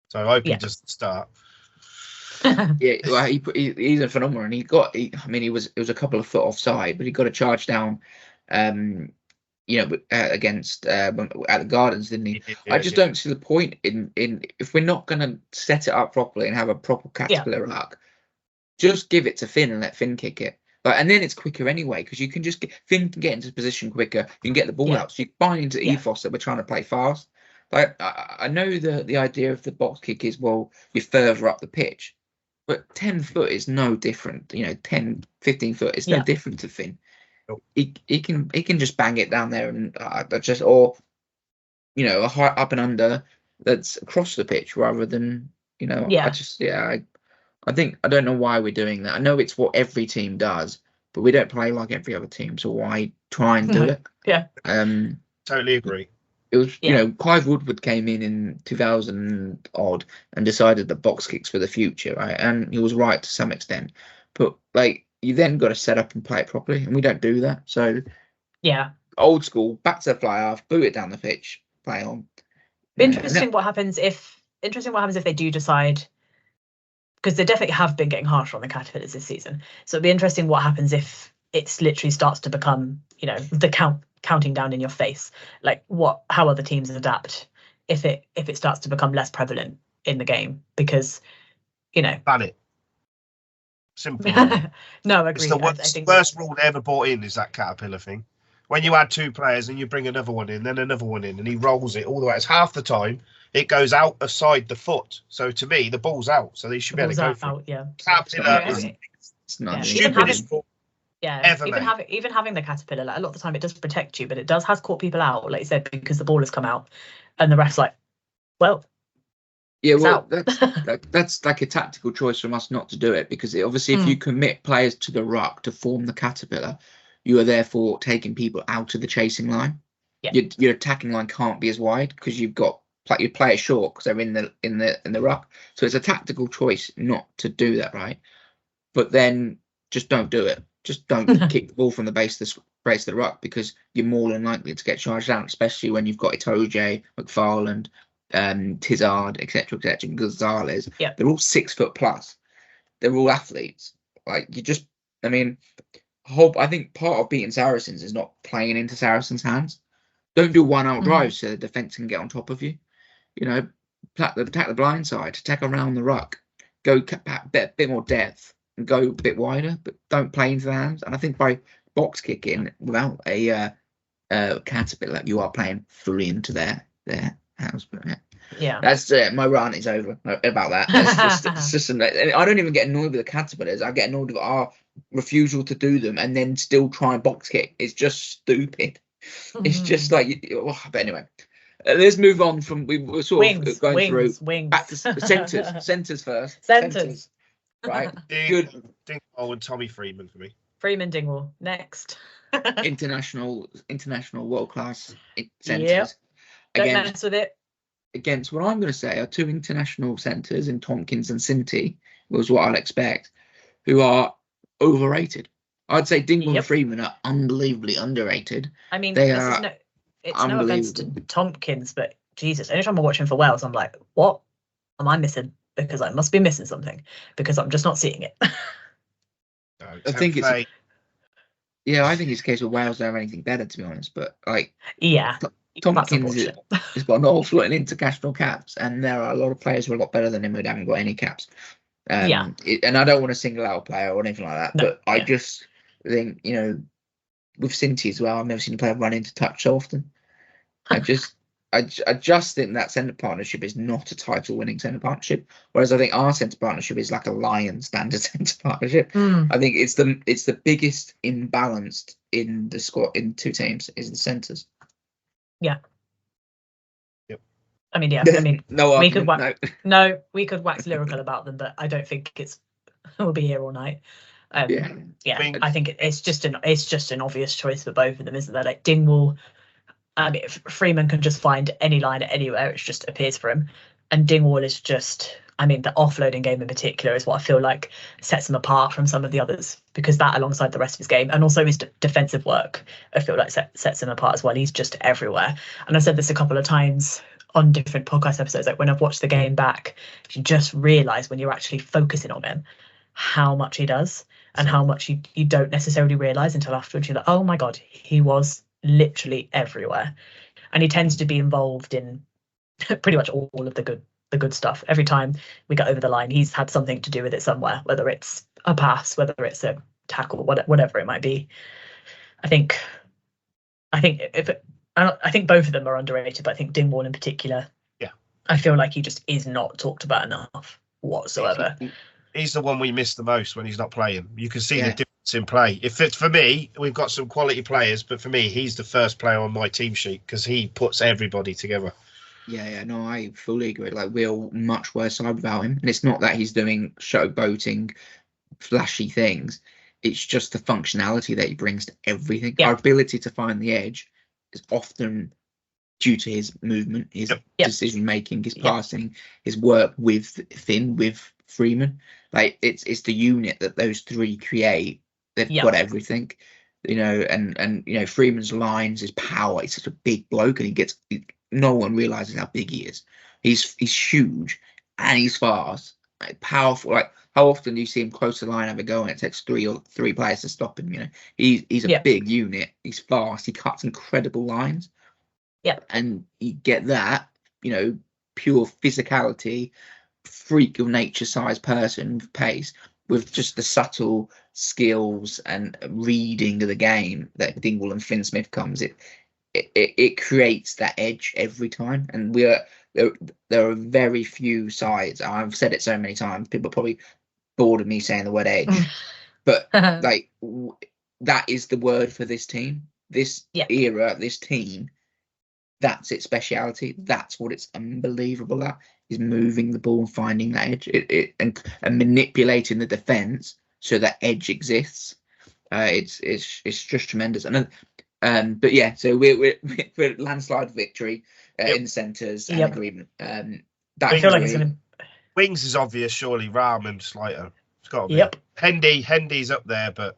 So I hope he doesn't start. Well, he's a phenomenal, and it was a couple of foot offside, but he got a charge down, against at the Gardens, didn't he? I just don't see the point in if we're not going to set it up properly and have a proper caterpillar ruck, just give it to Finn and let Finn kick it. And then it's quicker anyway, because you can just Finn can get into position quicker. You can get the ball out, so you buy into ethos that we're trying to play fast. Like, I know the idea of the box kick is, well, you're further up the pitch, but 10 foot is no different. 10, 15 foot is no different to Finn. He can just bang it down there and a high up and under that's across the pitch rather than I think I don't know why we're doing that. I know it's what every team does, but we don't play like every other team, so why try and do it? Yeah. Totally agree. It was Clive Woodward came in 2000 odd and decided that box kicks were the future, right? And he was right to some extent, but like, you then got to set up and play it properly, and we don't do that. So old school, back to the fly half, boot it down the pitch, play on. Interesting what happens if they do decide, because they definitely have been getting harsher on the Caterpillars this season. So it'd be interesting what happens if it literally starts to become, the counting down in your face, like how other teams adapt if it starts to become less prevalent in the game, because ban it. Simple. No, I agree. It's the worst rule they ever brought in is that caterpillar thing. When you add two players and you bring another one in, then another one in, and he rolls it all the way. It's half the time it goes out aside the foot. So to me, the ball's out. So they should be able to go for it. Caterpillar is not stupidest ball. Even having the caterpillar, like, a lot of the time it does protect you, but it has caught people out, like you said, because the ball has come out, and the ref's like, well. Yeah, well, that's like a tactical choice from us not to do it, because obviously if you commit players to the ruck to form the caterpillar, you are therefore taking people out of the chasing line. Yeah. Your attacking line can't be as wide because you play it short because they're in the ruck. So it's a tactical choice not to do that, right? But then just don't do it. Just don't kick the ball from the base of the ruck, because you're more than likely to get charged out, especially when you've got Itoje, McFarland, Tizard, etc., Gonzalez. Yeah. They're all 6 foot plus. They're all athletes. Like, I think part of beating Saracens is not playing into Saracens' hands. Don't do one-out drives so the defence can get on top of you. You know, attack the blind side, attack around the ruck, go back a bit more depth and go a bit wider, but don't play into the hands. And I think by box kicking without a caterpillar, you are playing fully into their hands. But yeah, that's my rant is over about that. It's just I don't even get annoyed with the caterpillars. I get annoyed with our refusal to do them and then still try and box kick. It's just stupid. It's just like, but anyway, let's move on from we were sort of going through back to centers first. Centers, right? Good. Dingwall and Tommy Freeman for me. Freeman, Dingwall next. international world class centers. Yep. Don't mess with it. Against what I'm going to say are two international centers in Tompkins and Sinti, was what I'd expect, who are overrated. I'd say Dingwall and Freeman are unbelievably underrated. I mean, it's no offense to Tompkins, but Jesus, anytime I'm watching for Wales, I'm like, what am I missing? Because I must be missing something, because I'm just not seeing it. I think it's a case of Wales don't have anything better, to be honest. But like, Tompkins has got an awful lot in international caps, and there are a lot of players who are a lot better than him who haven't got any caps. And I don't want to single out a player or anything like that, but I just think, you know, with Sinti as well, I've never seen a player run into touch so often. I just think that centre partnership is not a title-winning centre partnership, whereas I think our centre partnership is like a Lion standard centre partnership. I think it's the biggest imbalance in the squad in two teams is the centres. Yeah. Yep. I mean, we could wax lyrical about them, but I don't think we'll be here all night. I think it's just an obvious choice for both of them, isn't there? Like Dingwall, if Freeman can just find any line anywhere, it just appears for him, and Dingwall is just, I mean, the offloading game in particular is what I feel like sets him apart from some of the others, because that, alongside the rest of his game, and also his defensive work, I feel like sets him apart as well. He's just everywhere, and I've said this a couple of times on different podcast episodes. Like when I've watched the game back, you just realise when you're actually focusing on him how much he does. And how much you don't necessarily realise until afterwards. You're like, oh my God, he was literally everywhere. And he tends to be involved in pretty much all of the good stuff. Every time we get over the line, he's had something to do with it somewhere, whether it's a pass, whether it's a tackle, whatever it might be. I think both of them are underrated, but I think Dingwall in particular, I feel like he just is not talked about enough whatsoever. He's the one we miss the most when he's not playing. You can see the difference in play. If it's for me, we've got some quality players, but for me, he's the first player on my team sheet because he puts everybody together. No, I fully agree. Like, we're much worse side without him, and it's not that he's doing showboating, flashy things. It's just the functionality that he brings to everything. Our ability to find the edge is often due to his movement, his decision making, his passing, his work with Freeman. Like, it's the unit that those three create. They've got everything, you know, and you know, Freeman's lines, his power. He's such a big bloke, and no one realizes how big he is. He's huge, and he's fast, like, powerful. Like, how often do you see him close to the line, have a go, and it takes three players to stop him? You know, he's a big unit. He's fast. He cuts incredible lines. And you get that, you know, pure physicality, freak of nature sized person with pace, with just the subtle skills and reading of the game that Dingwall and Finn Smith comes. It creates that edge every time, and there are very few sides. I've said it so many times, people are probably bored of me saying the word edge, but like, that is the word for this team, this era, this team. That's its speciality. That's what it's unbelievable at, is moving the ball and finding that edge, and manipulating the defense so that edge exists. It's just tremendous. And then, but yeah, so we're landslide victory in the centres and agreement. I feel like it's going to. Wings is obvious, surely. Ram and Slater. It's got to be. Yep. Hendy's up there, but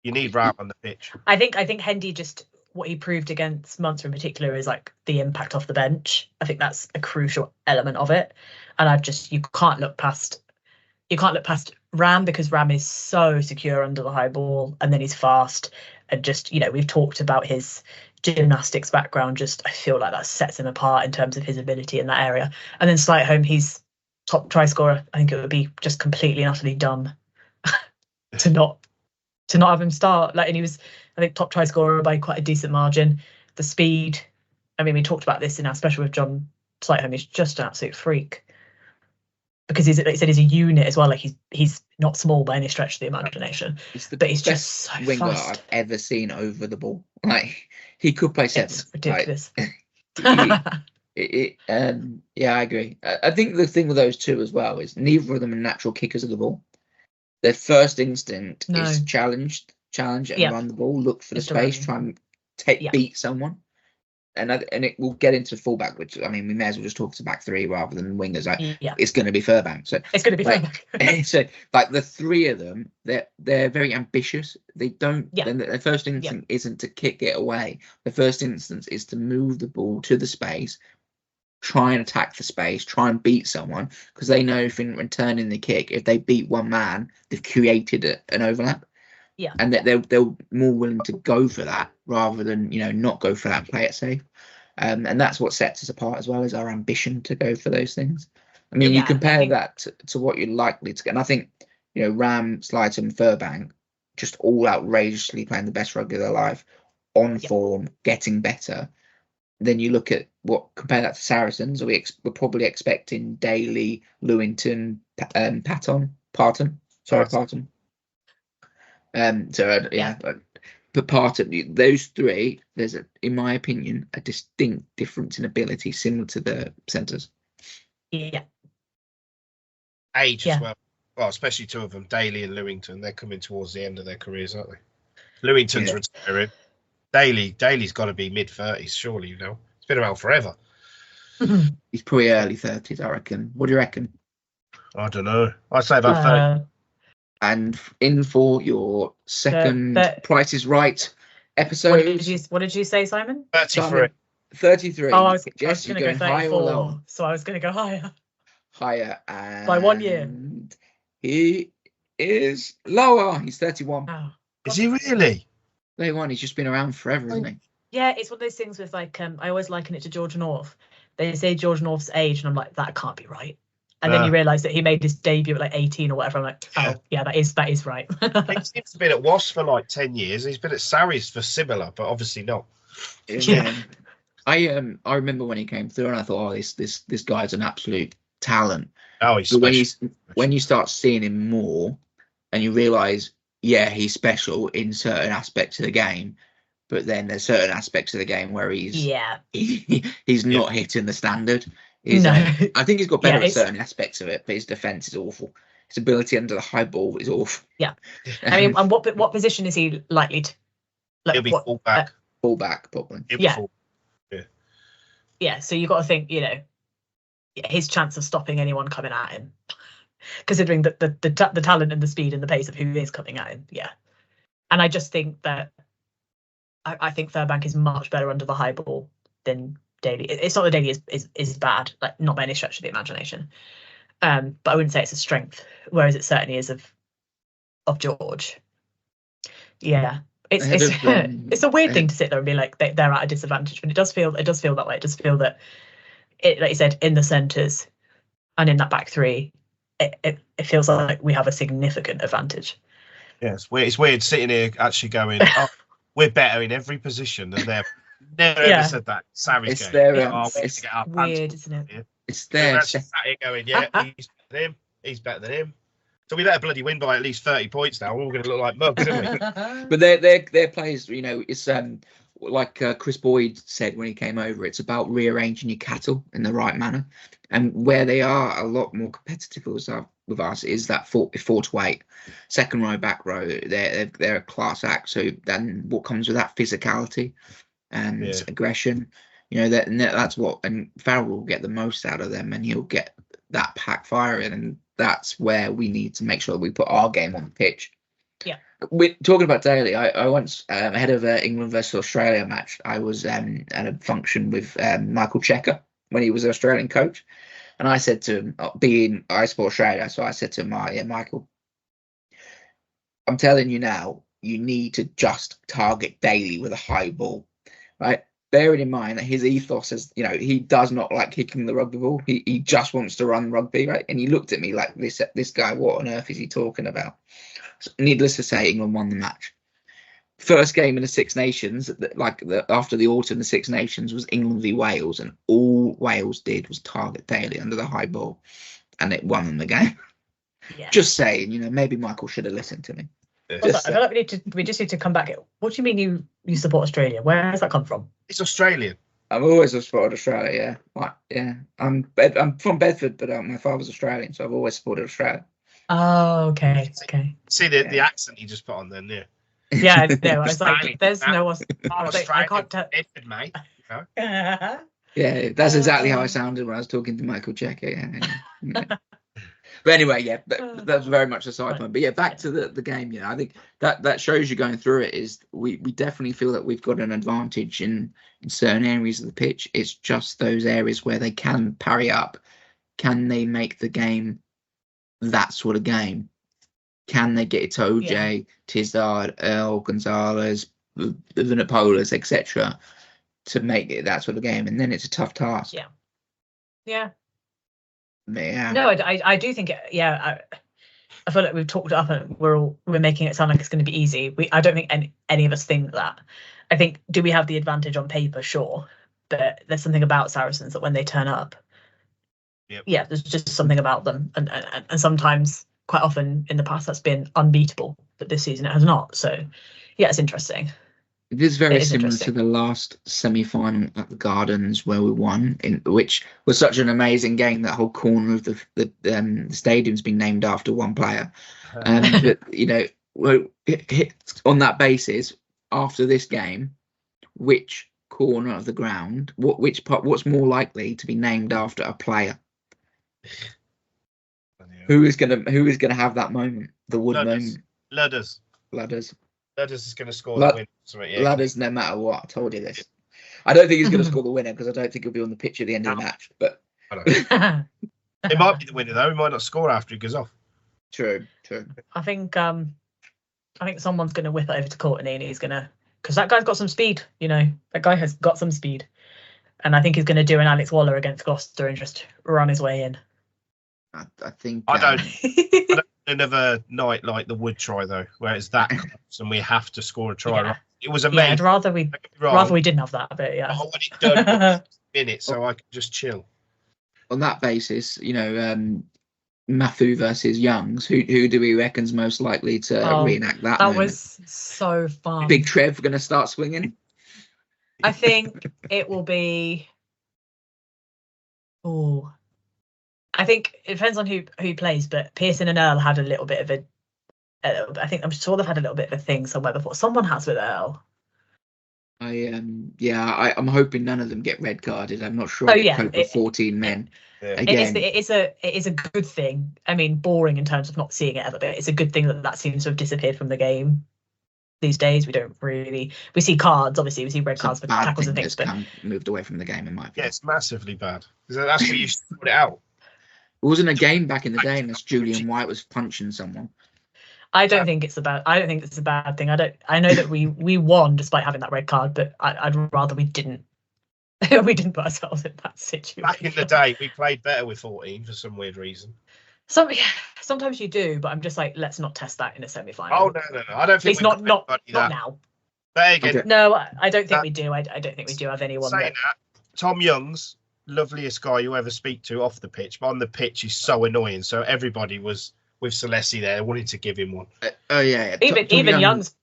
you need Ram on the pitch. I think Hendy, just what he proved against Munster in particular is like the impact off the bench. I think that's a crucial element of it. And you can't look past Ram, because Ram is so secure under the high ball, and then he's fast, and just, we've talked about his gymnastics background. Just, I feel like that sets him apart in terms of his ability in that area. And then Slightholme, he's top try scorer. I think it would be just completely and utterly dumb to not have him start. And he was, I think, top try scorer by quite a decent margin. The speed, I mean, we talked about this in our special with John Slightholme. He's just an absolute freak, because he's a unit as well. Like he's not small by any stretch of the imagination, but he's just so winger fast. I've ever seen over the ball. Like, he could play seven. It's ridiculous. Yeah, I agree. I think the thing with those two as well is neither of them are natural kickers of the ball. Their first instinct is challenge and run the ball, look for the space, try and beat someone. And it will get into fullback, which, I mean, we may as well just talk to back three rather than wingers. It's going to be Furbank. So it's going to be Furbank. So, like, the three of them, they're very ambitious. They don't. Yeah. Their first instinct isn't to kick it away. The first instance is to move the ball to the space, try and attack the space, try and beat someone, because they know if in returning the kick, if they beat one man, they've created an overlap. Yeah. And they're more willing to go for that rather than, not go for that and play it safe. And that's what sets us apart as well, is our ambition to go for those things. I mean, you compare that to what you're likely to get. And I think, Ram, Slightholme and Furbank just all outrageously playing the best rugby of their life, on form, getting better. Then you look at compare that to Saracens. We're probably expecting Daly, Lewington, Parton. But Parton, those three, there's in my opinion, a distinct difference in ability, similar to the centres. Yeah. Age as well. Well, especially two of them, Daly and Lewington. They're coming towards the end of their careers, aren't they? Lewington's retiring. Daly's got to be mid-30s, surely. It's been around forever. He's probably early 30s, I reckon. What do you reckon? I don't know. I'd say about 30. And in for your second Price is Right episode. What did you say, Simon? 33. Oh, I was Jess, going to go 34, so I was going to go higher. And by 1 year. He is lower. He's 31. Oh, is he really? 31. He's just been around forever, isn't he? Yeah, it's one of those things with, like, I always liken it to George North. They say George North's age, and I'm like, that can't be right. And then you realise that he made his debut at like 18 or whatever. I'm like, that is right. He seems to have been at Wasps for like 10 years. He's been at Sarries for similar, but obviously not. Yeah. I remember when he came through, and I thought, this guy's an absolute talent. Oh, he's special. When you start seeing him more, and you realise, he's special in certain aspects of the game, but then there's certain aspects of the game where he's not hitting the standard. I think he's got better at certain aspects of it, but his defence is awful. His ability under the high ball is awful. Yeah, I mean, and what position is he likely to? Like, he'll be fullback. Fullback, probably. Yeah. So you got to think, his chance of stopping anyone coming at him, considering the talent and the speed and the pace of who is coming at him. Yeah, and I just think that I think Furbank is much better under the high ball than Daly. It's not that Daly is bad, like, not by any stretch of the imagination, but I wouldn't say it's a strength, whereas it certainly is of George. Yeah, it's a weird thing to sit there and be like they're at a disadvantage, but it does feel that way. It does feel that like you said, in the centres and in that back three, it feels like we have a significant advantage. Yeah, it's weird sitting here actually going, we're better in every position than they're. Never ever said that. Sarri's it's weird, isn't it? It's there. Sat here going, he's better than him. He's better than him. So we better bloody win by at least 30 points now. We're all going to look like mugs, aren't we? But their players, it's like Chris Boyd said when he came over. It's about rearranging your cattle in the right manner, and where they are a lot more competitive with us is that 4 to 8 second row, back row. They're a class act. So then what comes with that physicality and aggression, that's what, and Farrell will get the most out of them, and he'll get that pack firing, and that's where we need to make sure that we put our game on the pitch. Yeah. We're talking about Daly. I once, ahead of England versus Australia match, I was at a function with Michael Checker when he was an Australian coach. And I said to him, I support Australia, so I said to him, Michael, I'm telling you now, you need to just target Daly with a high ball, right? Bearing in mind that his ethos is, he does not like kicking the rugby ball. He just wants to run rugby, right? And he looked at me like, this guy, what on earth is he talking about? So, needless to say, England won the match. First game in the Six Nations, after the autumn, the Six Nations was England v Wales, and all Wales did was target Daly under the high ball, and it won them the game. Yeah. Just saying, maybe Michael should have listened to me. I feel like we just need to come back. What do you mean you support Australia? Where has that come from? It's Australian. I've always supported Australia. Yeah, I'm from Bedford, but my father's Australian, so I've always supported Australia. Oh, okay. See the accent you just put on then, yeah. Yeah, no, I was like, there's no one. I can't tell. Bedford, mate. Yeah, that's exactly how I sounded when I was talking to Michael Checker. Yeah. But anyway, that's very much a side point. But yeah, back to the game. I think that shows you going through it is we definitely feel that we've got an advantage in certain areas of the pitch. It's just those areas where they can parry up. Can they make the game that sort of game? Can they get it to OJ, Tizard, Earl, Gonzalez, the Vinopolas, etc., to make it that sort of game? And then it's a tough task. Yeah. Yeah. No, I do think I feel like we've talked up and we're making it sound like it's going to be easy. I don't think any of us think that. I think, do we have the advantage on paper? Sure, but there's something about Saracens that when they turn up, there's just something about them, and sometimes, quite often in the past, that's been unbeatable, but this season it has not. So it's interesting. It is very similar to the last semi-final at the Gardens where we won, which was such an amazing game. That whole corner of the stadium's been named after one player. But on that basis, after this game, which corner of the ground, what's more likely to be named after a player? Who is gonna have that moment? The Wood moment. Ludders. Ludders is going to score the win. Ludders, no matter what. I told you this. I don't think he's going to score the winner because I don't think he'll be on the pitch at the end of the match. But it might be the winner though. He might not score after he goes off. True. I think someone's going to whip it over to Courtney, and he's going to, because that guy's got some speed. That guy has got some speed, and I think he's going to do an Alex Waller against Gloucester and just run his way in. I think I don't another night like the Wood try though, where it's that close and we have to score a try. Yeah. It was amazing. I'd rather we didn't have that, but yeah. I want it done in it so I can just chill. On that basis, Matthew versus Youngs, who do we reckon's most likely to reenact that? That moment? Was so fun. Big Trev going to start swinging. I think it will be. Oh. I think it depends on who plays, but Pearson and Earl had a little bit of I think I'm sure they've had a little bit of a thing somewhere before. Someone has with Earl. I'm hoping none of them get red carded. I'm not sure. Cope with 14 men. Again. It is a good thing. I mean, boring in terms of not seeing it ever, but it's a good thing that seems to have disappeared from the game these days. We see cards, obviously. We see red cards for tackles and things, but moved away from the game in my opinion. Yeah, it's massively bad. That's what you should put it out. It wasn't a game back in the day unless Julian White was punching someone. I don't think it's a bad thing. I know that we won despite having that red card, but I'd rather we didn't. We didn't put ourselves in that situation. Back in the day, we played better with 14 for some weird reason. Sometimes you do, but I'm just like, let's not test that in a semi-final. Oh no! I don't think. At least not now. But again, okay. No, I don't think we do. I don't think we do have anyone. Saying that, Tom Youngs, loveliest guy you ever speak to off the pitch, but on the pitch he's so annoying. So everybody was with Celeste there, wanted to give him one. Even Youngs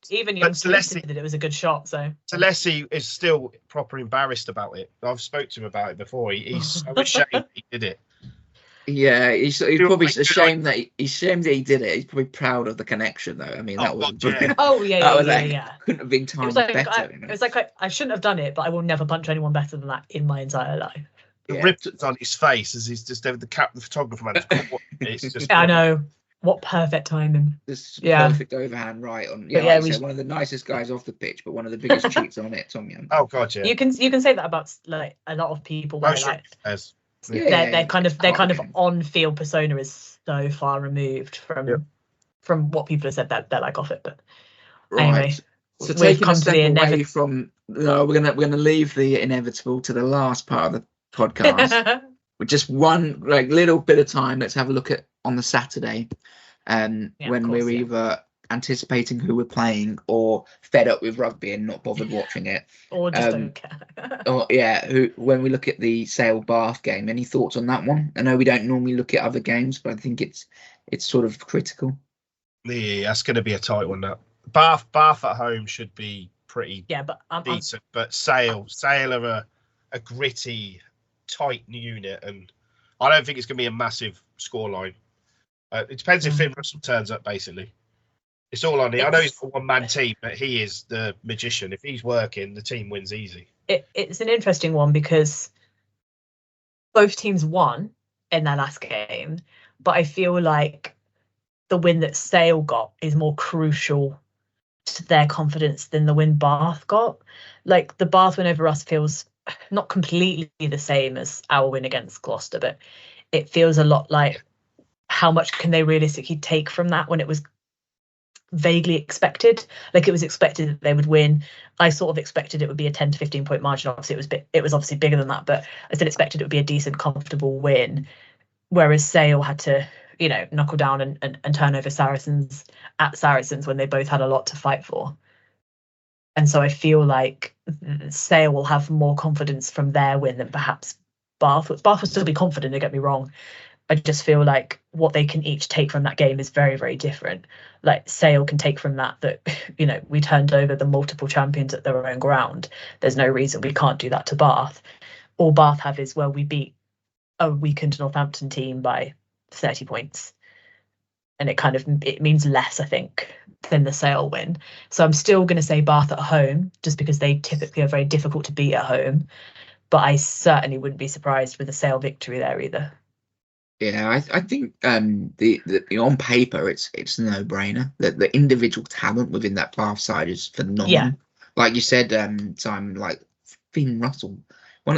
suggested that it was a good shot. So Celeste is still proper embarrassed about it. I've spoke to him about it before. He's so ashamed he did it. Yeah, he's probably ashamed that he did it. He's probably proud of the connection, though. I mean, that was yeah. Couldn't have been timed better. It was like I shouldn't have done it, but I will never punch anyone better than that in my entire life. The riptons on his face as he's just over the photographer man. It's just. I know. What perfect timing. This perfect overhand right on. Yeah, one of the nicest guys off the pitch, but one of the biggest cheats on it, Tom Young. Oh God, yeah. You can say that about like a lot of people. Where, their kind of on-field persona is so far removed from what people have said that they're like off it. But anyway, so taking a step away from, we're gonna leave the inevitable to the last part of the podcast. With just one little bit of time, let's have a look at on the Saturday, when we're either anticipating who we're playing or fed up with rugby and not bothered watching it, or just don't care. When we look at the Sale Bath game, any thoughts on that one? I know we don't normally look at other games, but I think it's sort of critical. Yeah, that's going to be a tight one. That Bath at home should be pretty decent, but Sale are a gritty, tight unit, and I don't think it's going to be a massive scoreline. It depends if Finn Russell turns up. Basically, it's all on him. I know he's a one-man team, but he is the magician. If he's working, the team wins easy. It's an interesting one because both teams won in their last game, but I feel like the win that Sale got is more crucial to their confidence than the win Bath got. Like the Bath win over us feels not completely the same as our win against Gloucester, but it feels a lot like how much can they realistically take from that when it was vaguely expected. Like it was expected that they would win. I sort of expected it would be a 10 to 15 point margin. Obviously it was obviously bigger than that, but I still expected it would be a decent, comfortable win. Whereas Sale had to, knuckle down and turn over Saracens when they both had a lot to fight for. And so I feel like Sale will have more confidence from their win than perhaps Bath. Bath will still be confident, don't get me wrong. I just feel like what they can each take from that game is very, very different. Like Sale can take from that, we turned over the multiple champions at their own ground. There's no reason we can't do that to Bath. All Bath have is, we beat a weakened Northampton team by 30 points. And it means less, I think, than the Sale win. So I'm still going to say Bath at home, just because they typically are very difficult to beat at home. But I certainly wouldn't be surprised with a Sale victory there either. Yeah, I think the on paper it's a no-brainer. The individual talent within that Bath side is phenomenal. Yeah. Like you said, Simon, like Finn Russell,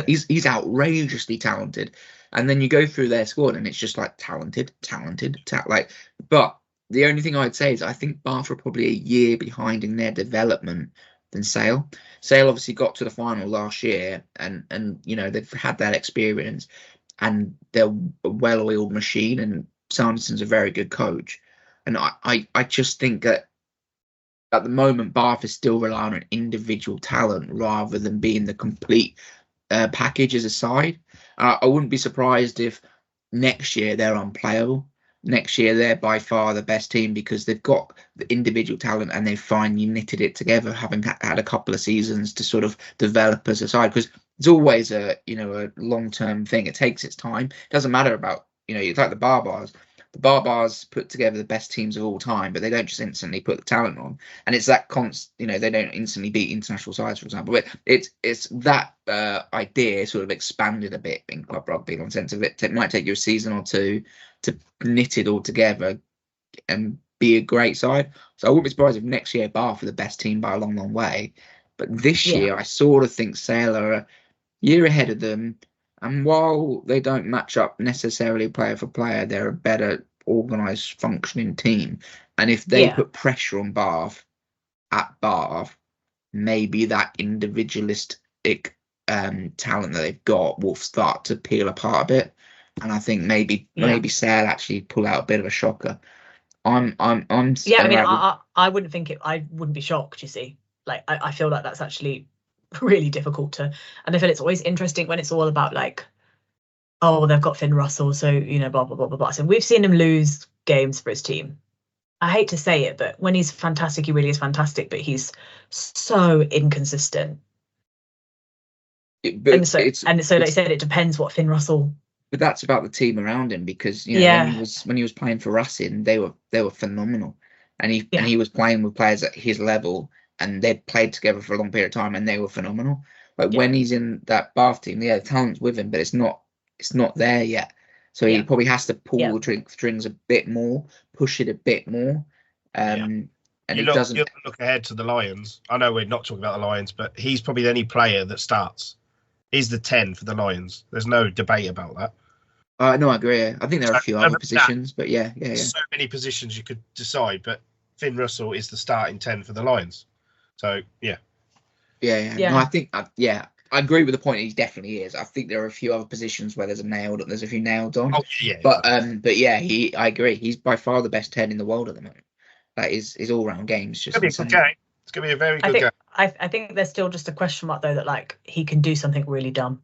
he's outrageously talented. And then you go through their squad and it's just like talented. But the only thing I'd say is I think Bath are probably a year behind in their development than Sale. Sale obviously got to the final last year and they've had that experience and they're a well-oiled machine and Sanderson's a very good coach. And I just think that at the moment Bath is still relying on individual talent rather than being the complete package as a side. I wouldn't be surprised if next year they're unplayable. Next year they're by far the best team because they've got the individual talent and they've finally knitted it together, having had a couple of seasons to sort of develop as a side. Because it's always a long-term thing. It takes its time. It doesn't matter about it's like the Barbars. The Barbars put together the best teams of all time, but they don't just instantly put the talent on. And it's that they don't instantly beat international sides, for example. But it's that idea sort of expanded a bit in club rugby in the sense of it might take you a season or two to knit it all together and be a great side. So I wouldn't be surprised if next year Bath are the best team by a long, long way. But this year, I sort of think Sale are a year ahead of them. And while they don't match up necessarily player for player, they're a better organised, functioning team. And if they put pressure on Bath at Bath, maybe that individualistic talent that they've got will start to peel apart a bit. And I think maybe Sale actually pull out a bit of a shocker. I wouldn't think it. I wouldn't be shocked. You see, like I feel like that's actually really difficult to, and I feel it's always interesting when it's all about like, oh, they've got Finn Russell, so blah blah blah blah blah. So we've seen him lose games for his team. I hate to say it, but when he's fantastic, he really is fantastic. But he's so inconsistent. So like I said, it depends what Finn Russell But that's about the team around him, because when he was playing for Racing, they were phenomenal, and he was playing with players at his level, and they'd played together for a long period of time, and they were phenomenal. Like when he's in that Bath team, the talent's with him, but it's not there yet. So he probably has to pull the strings a bit more, push it a bit more. And you look ahead to the Lions. I know we're not talking about the Lions, but he's probably the only player that starts. He's the 10 for the Lions. There's no debate about that. No, I agree. I think there are a few other positions, but yeah. So many positions you could decide, but Finn Russell is the starting 10 for the Lions. So yeah. No, I think I agree with the point. He definitely is. I think there are a few other positions where there's a few nailed on. Oh, yeah. But yeah, I agree. He's by far the best 10 in the world at the moment. Like his all round game's just insane. It's gonna be a very good game. I think there's still just a question mark though, that like he can do something really dumb,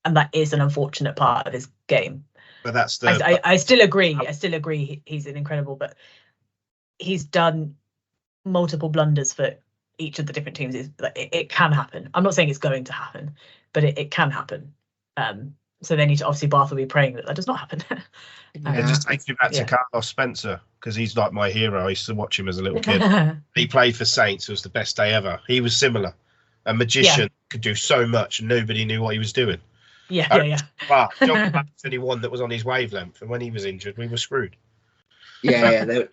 and that is an unfortunate part of his game. But that's I still agree. I still agree. He's an incredible, but he's done multiple blunders for each of the different teams. It can happen. I'm not saying it's going to happen, but it can happen. So they need to, obviously, Bath will be praying that does not happen. It just takes me back to Carlos Spencer, because he's like my hero. I used to watch him as a little kid. He played for Saints. It was the best day ever. He was similar. A magician could do so much, and nobody knew what he was doing. Wow, John Platt's the only one that was on his wavelength, and when he was injured, we were screwed. They're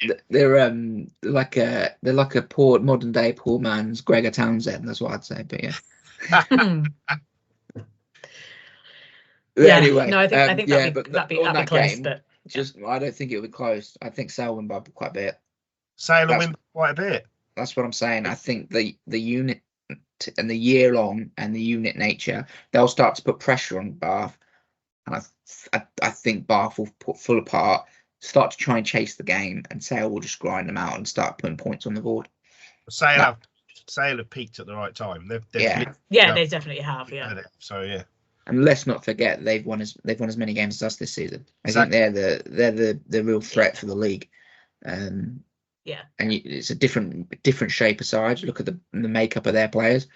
like a poor modern day poor man's Gregor Townsend. That's what I'd say. But anyway, no, I think that'd be close. Game, but I don't think it'll be close. I think Sale win by quite a bit. Sale will win by quite a bit. That's what I'm saying. I think the unit and the year long and the unit nature, they'll start to put pressure on Bath, and I think Bath will fall apart, start to try and chase the game, and Sale will just grind them out and start putting points on the board. Sale have peaked at the right time. They've they definitely have. Yeah. So yeah. And let's not forget they've won as many games as us this season. I think they're the real threat for the league. And it's a different shape of side. Look at the makeup of their players.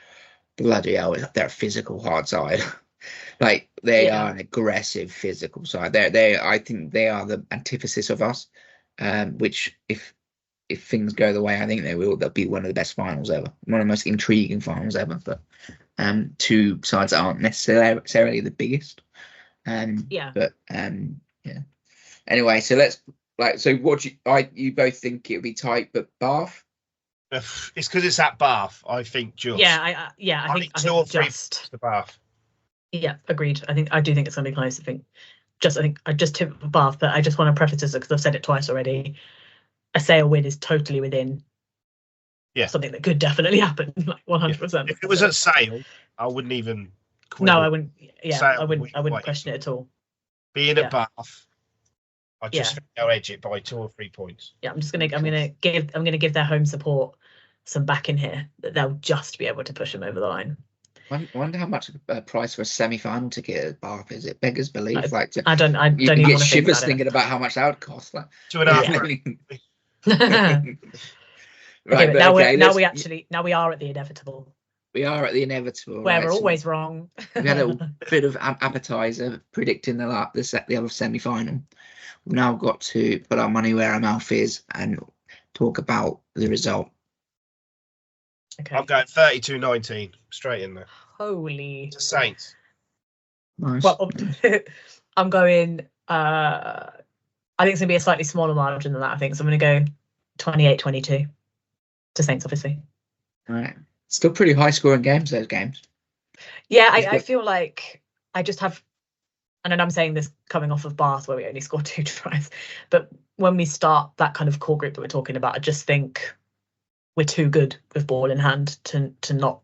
Bloody hell, they're a physical hard side. Like they are an aggressive physical side. I think they are the antithesis of us. Which if things go the way I think they will, they'll be one of the best finals ever. One of the most intriguing finals ever. But two sides that aren't necessarily the biggest. Anyway, so let's what you both think it would be tight, but Bath? It's because it's at Bath. I think just I think two or three just to Bath. Yeah, agreed. I do think it's going to be close. I just tip for Bath, but I just want to preface this because I've said it twice already. A Sale win is totally within something that could definitely happen, like 100%. If it was at Sale, I wouldn't even. No, I wouldn't. Yeah, I wouldn't question it at all. Being at Bath, I just think they'll edge it by 2 or 3 points. Yeah, I'm gonna give their home support some back in here, that they'll just be able to push them over the line. I wonder how much a price for a semi-final ticket at Bath is. It beggars belief. I don't even get shivers thinking about how much that would cost. Like, $2.5 million. Right, now we are at the inevitable. We are at the inevitable. Where we're always wrong. We had a bit of appetizer predicting the other semi-final. We've now got to put our money where our mouth is and talk about the result. Okay. I'm going 32-19, straight in there. Holy. The Saints. Nice. Well, I'm going. I think it's going to be a slightly smaller margin than that. I think so. I'm going to go 28-22 to Saints, obviously. All right. Still pretty high scoring games, those games. Yeah, I feel like I just have, and then I'm saying this coming off of Bath where we only scored 2 tries, but when we start that kind of core group that we're talking about, I just think we're too good with ball in hand to not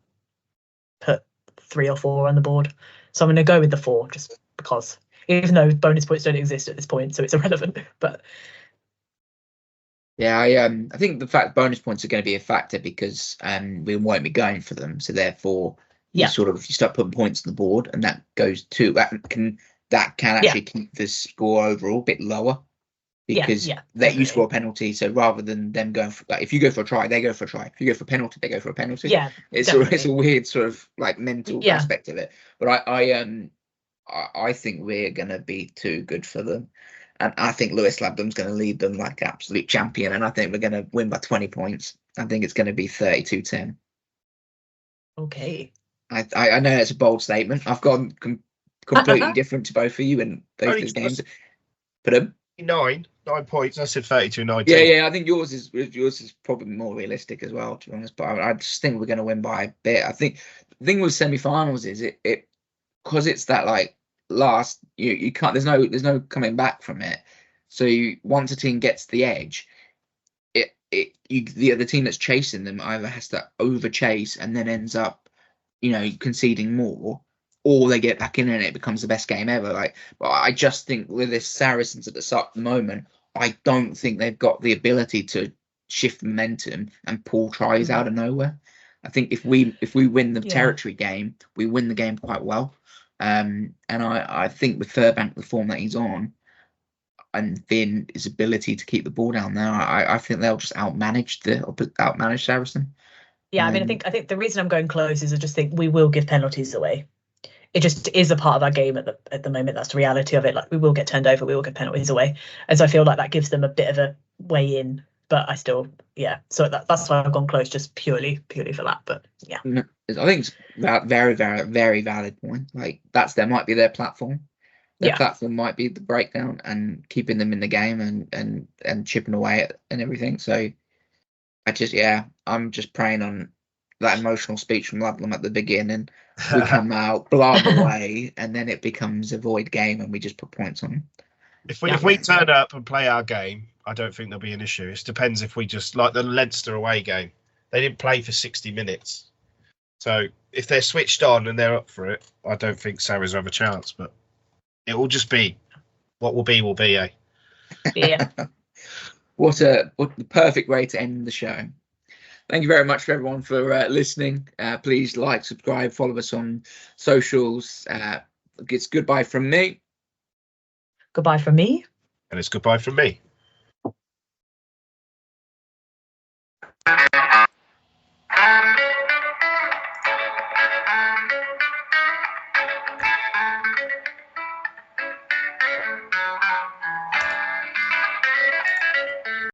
put 3 or 4 on the board. So I'm going to go with the 4 just because, even though bonus points don't exist at this point, so it's irrelevant. But yeah, I think the fact bonus points are going to be a factor because we won't be going for them. So therefore, you start putting points on the board, and that goes to that can actually keep the score overall a bit lower because you score a penalty. So rather than them going for, like, if you go for a try, they go for a try. If you go for a penalty, they go for a penalty. Yeah, it's a weird sort of like mental aspect of it. But I I think we're going to be too good for them. And I think Lewis Labdom's going to lead them like absolute champion. And I think we're going to win by 20 points. I think it's going to be 32-10. Okay. I know it's a bold statement. I've gone completely different to both of you in both these games. But 9 points. I said 32-19. Yeah. I think yours is probably more realistic as well, to be honest. But I just think we're going to win by a bit. I think the thing with semi-finals is it because it's that like last you can't. There's no coming back from it. So once a team gets the edge, the team that's chasing them either has to over chase and then ends up, conceding more, or they get back in and it becomes the best game ever. But I just think with this Saracens at the moment, I don't think they've got the ability to shift momentum and pull tries out of nowhere. I think if we win the territory game, we win the game quite well. And I think with Furbank, the form that he's on, and Finn, his ability to keep the ball down there, I think they'll just outmanage Saracen. Yeah, I mean, I think the reason I'm going close is I just think we will give penalties away. It just is a part of our game at the moment. That's the reality of it. Like, we will get turned over, we will get penalties away, and so I feel like that gives them a bit of a way in. But I still, So that's why I've gone close, just purely for that. But yeah, I think it's very, very, very valid point. Like that might be their platform. Their platform might be the breakdown and keeping them in the game and chipping away at and everything. So I'm just praying on that emotional speech from Ludlam at the beginning. We come out, blab away, and then it becomes a void game and we just put points on them. If we turn up and play our game, I don't think there'll be an issue. It depends if we just, like the Leinster away game, they didn't play for 60 minutes. So if they're switched on and they're up for it, I don't think Sarries have a chance. But it will just be what will be, eh? Yeah. What the perfect way to end the show. Thank you very much for everyone for listening. Please like, subscribe, follow us on socials. It's goodbye from me. Goodbye from me. And it's goodbye from me.